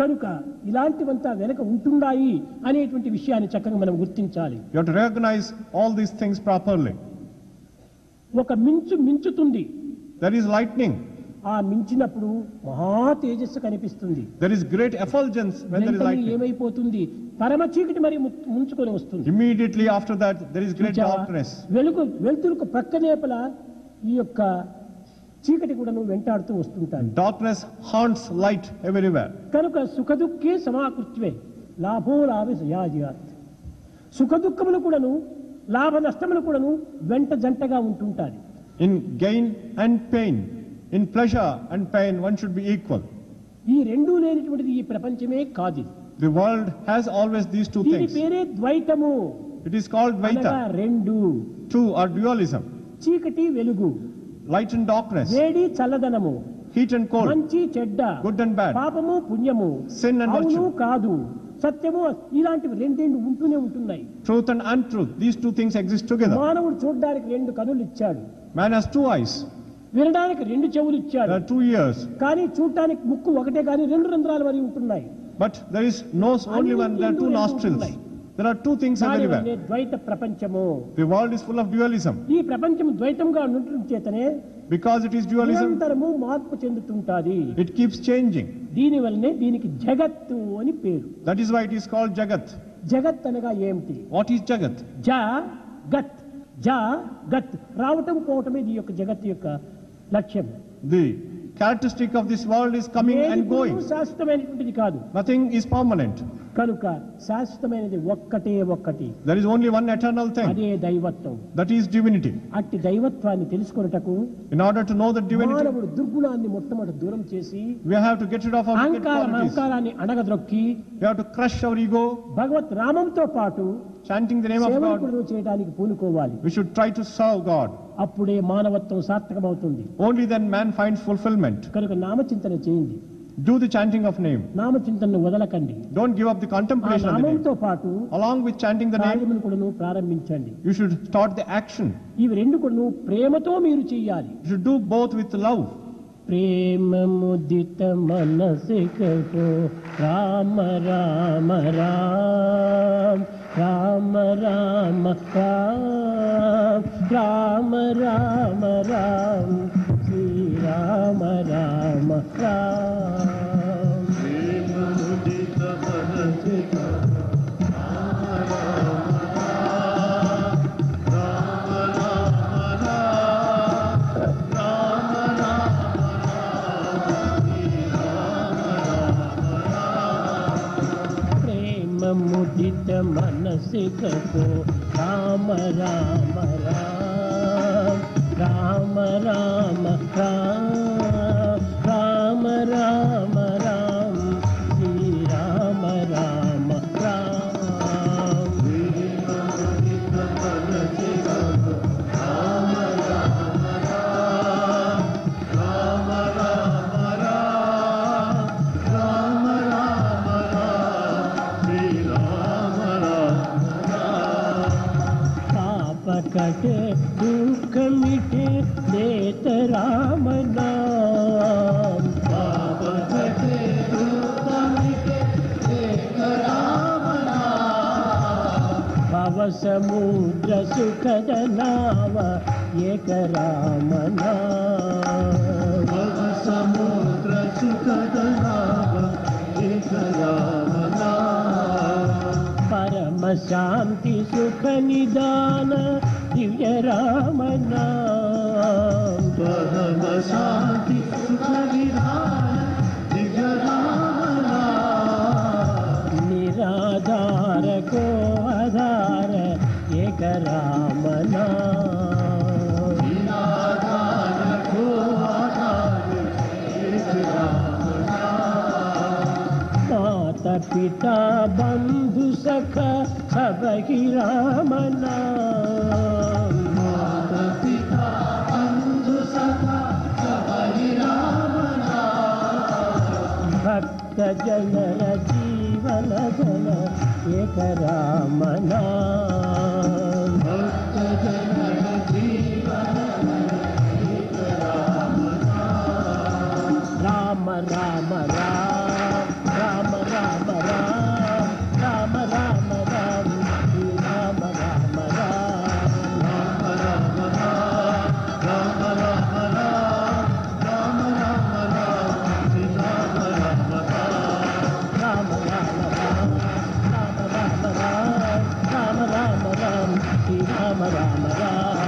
కనుక ఇలాంటివంతా వెనక ఉంటున్నాయి అనేటువంటి విషయాన్ని చక్కగా మనం గుర్తించాలి.
You have to recognize all these things properly.
ఒక మించు మించుతుంది.
There is lightning.
ఆ మించినప్పుడు మహా తేజస్సు కనిపిస్తుంది.
There is great effulgence when there is
వెంటనే
lightning.
ఏమైపోతుంది, పరమ చీకటి మరి ముంచుకొని వస్తుంది.
Immediately after that, there is great
చూచావా?
darkness.
వెలుతురుకు ప్రక్కనేపల ఈ యొక్క చీకటి కూడా నువ్వు వెంటాడుతూ వస్తుంటాయి.
Darkness haunts light everywhere.
కనుక సుఖ దుఃఖే సమాకృత్వే లాభో లాభే సయాజియాత్. సుఖ దుఃఖములు కూడాను లాభ నష్టములు కూడాను వెంట జంటగా ఉంటుంటాయి.
In gain and pain, in pleasure and pain, one should be equal.
ఈ రెండూ లేనిటువంటిది ఈ ప్రపంచమే కాదు.
The world has always these two
దీని
things.
పేరే ద్వైతము.
It is called
అనగా
Dvaita.
రెండు,
Two are dualism.
చీకటి వెలుగు,
Light and darkness,
వేడి చల్లదనము,
heat and cold,
మంచి చెడ్డ,
good and bad,
పాపము పుణ్యము,
sin and
అవును
virtue,
కాదు, సత్యము, ఇలాంటివి రెండేండు ఉంటూనే ఉంటున్నాయి.
truth and untruth. These two things exist together.
మానవుడు చూడడానికి రెండు కనులు ఇచ్చాడు,
Man has two eyes.
వినడానికి రెండు చెవులు
There
ఇచ్చాడు,
are 2 ears.
కానీ చూడటానికి ముక్కు ఒకటే కానీ రెండు రంధ్రాల వరకు ఉంటున్నాయి.
But there is nose only one. There are 2 nostrils. There are 2 things everywhere.
దానివల్లే ద్వైత ప్రపంచము.
The world is full of dualism.
ఈ ప్రపంచం ద్వైతంగా ఉండటం చేతనే
Because it is dualism,
నిరంతరము మార్పు చెందుతుంటాది.
it keeps changing.
దీనివల్లనే దీనికి జగత్తు అని పేరు.
That is why it is called Jagat.
జగత్ అనగా ఏమిటి?
What is Jagat?
గత్ జా గత్, రావటం పోవటమే ఈ యొక్క జగత్ యొక్క లక్ష్యం.
The characteristic of this world is coming
ఏది
and
కూడా
going.
శాశ్వతమైనటువంటిది కాదు.
Nothing is permanent.
కనుక శాశ్వతమైనది ఒక్కటే ఒక్కటి,
There is only one eternal thing.
అదే దైవత్వం.
That is divinity.
అట్టి దైవత్వాన్ని తెలుసుకొనుటకు
In order to know the divinity,
మానవుడు దుర్గుణాన్ని మొట్టమొదటి దూరం చేసి
we have to get rid of our wicked qualities.
అహంకారాన్ని అణగద్రొక్కి
We have to crush our ego,
భగవత్ రామంతో పాటు
chanting the name of God.
సేవకుడు చేయడానికి పూనుకోవాలి.
We should try to serve God.
అప్పుడే మానవత్వం సార్థకమవుతుంది.
Only then man finds fulfillment.
కనుక నామచింతన చేయండి.
Do the chanting of name.
నామచింతనను వదలకండి.
Don't give up the contemplation of the name.
నామంతో పాటు
Along with chanting the name,
కార్యమును కూడాను ప్రారంభించండి.
you should start the action.
ఇవి రెండు కూడాను ప్రేమతో మీరు చేయాలి.
You should do both with love.
ప్రేమ ముదిత మనసికో రామ రామ రామ రామ రామ రామ రామ రామ శ్రీ రామ రామ రామ.
ప్రేమ ముదిత మనసికో
ముదిత మనసికో రామ రామ రామ రామ రామ రామ రామ రామ శ్రీ రామ రామ రామ. कटे दुख मिटे देत राम नाम. पाप कटे दुख मिटे देत राम नाम. भव समुद्र सुखद नाव एक राम नाम. भव समुद्र सुखद नाव एक राम नाम. परम शांति सुख निदान दिव्य राम नाम. परम शांति सुख निदान दिव्य राम नाम. निराधार को आधार एक राम नाम. निराधार को आधार एक राम नाम. माता पिता बंधु सखा सब ही राम नाम. माता पिता बंधु सखा सब ही राम नाम. भक्त जनर जीवन धन एक राम नाम. भक्त जनर जीवन धन एक राम नाम. राम राम राम राम राम राम राम राम राम राम राम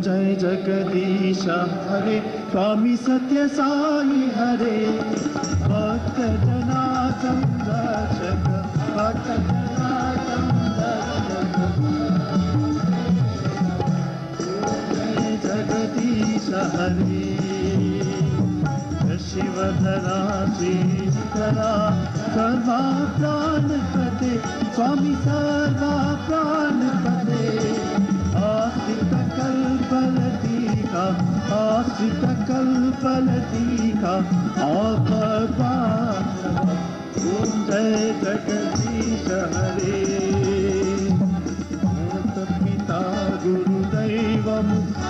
जय जगदीश हरे स्वामी सत्य साई हरे. भक्त जना संरक्षक भक्त जना संरक्षक. जय जगदीश हरे. शिवधरा श्रीधरा सर्वा प्राण पते स्वामी सर्वा प्राण पते. आश्रित कल्पलतिका आश्रित कल्पलतिका आपदा. ओम जय जगदीश हरे. पिता गुरुदैवं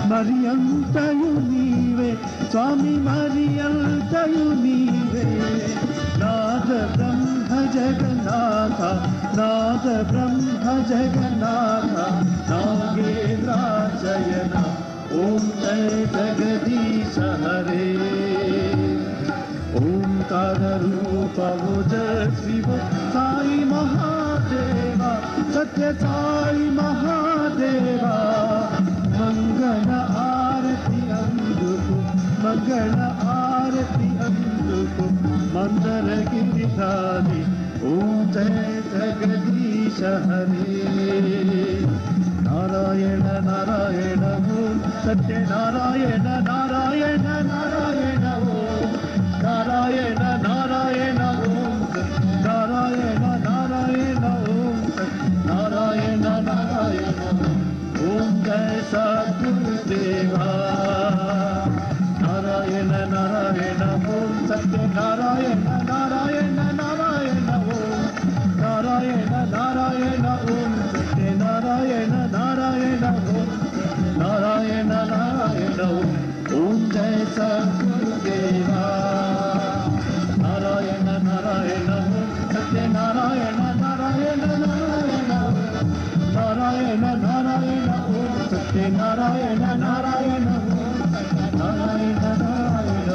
मरियंतयु नीवे स्वामी मरियंतयु नीवे. नाद ब्रह्म जगन्नाथ नाथ नाथ ब्रह्म जगन्नाथ नागेन्द्राचयन ओम जय जगदीश हरे ओंकार रूप जय शिव साई महादेवा सत्य साई महादेवा मंगल आरती अंदुकु मंगल आरती अंदुकु मंदर गिरिधारी ओम जय जगदीश हरे नारायण नारायण ओम सत्य नारायण नारायण नारायण ओम नारायण नारायण ओम नारायण नारायण ओम नारायण नारायण ओम जय सद्गुरुदेवा नारायण नारायण ओम सत्य नारायण नारायण नारायण ओम नारायण नारायण ओम सत्य नारायण नारायण ओम नारायण नारायण ओम जय सद्गुरुदेवा नारायण नारायण ओम सत्य नारायण नारायण नारायण नारायण नारायण ओम सत्य नारायण नारायण नारायण नारायण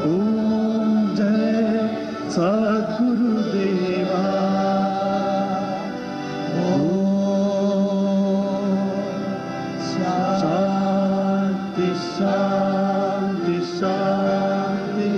ओम जय सद्गुरुदेवा शांति शांति शांति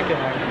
make it happen.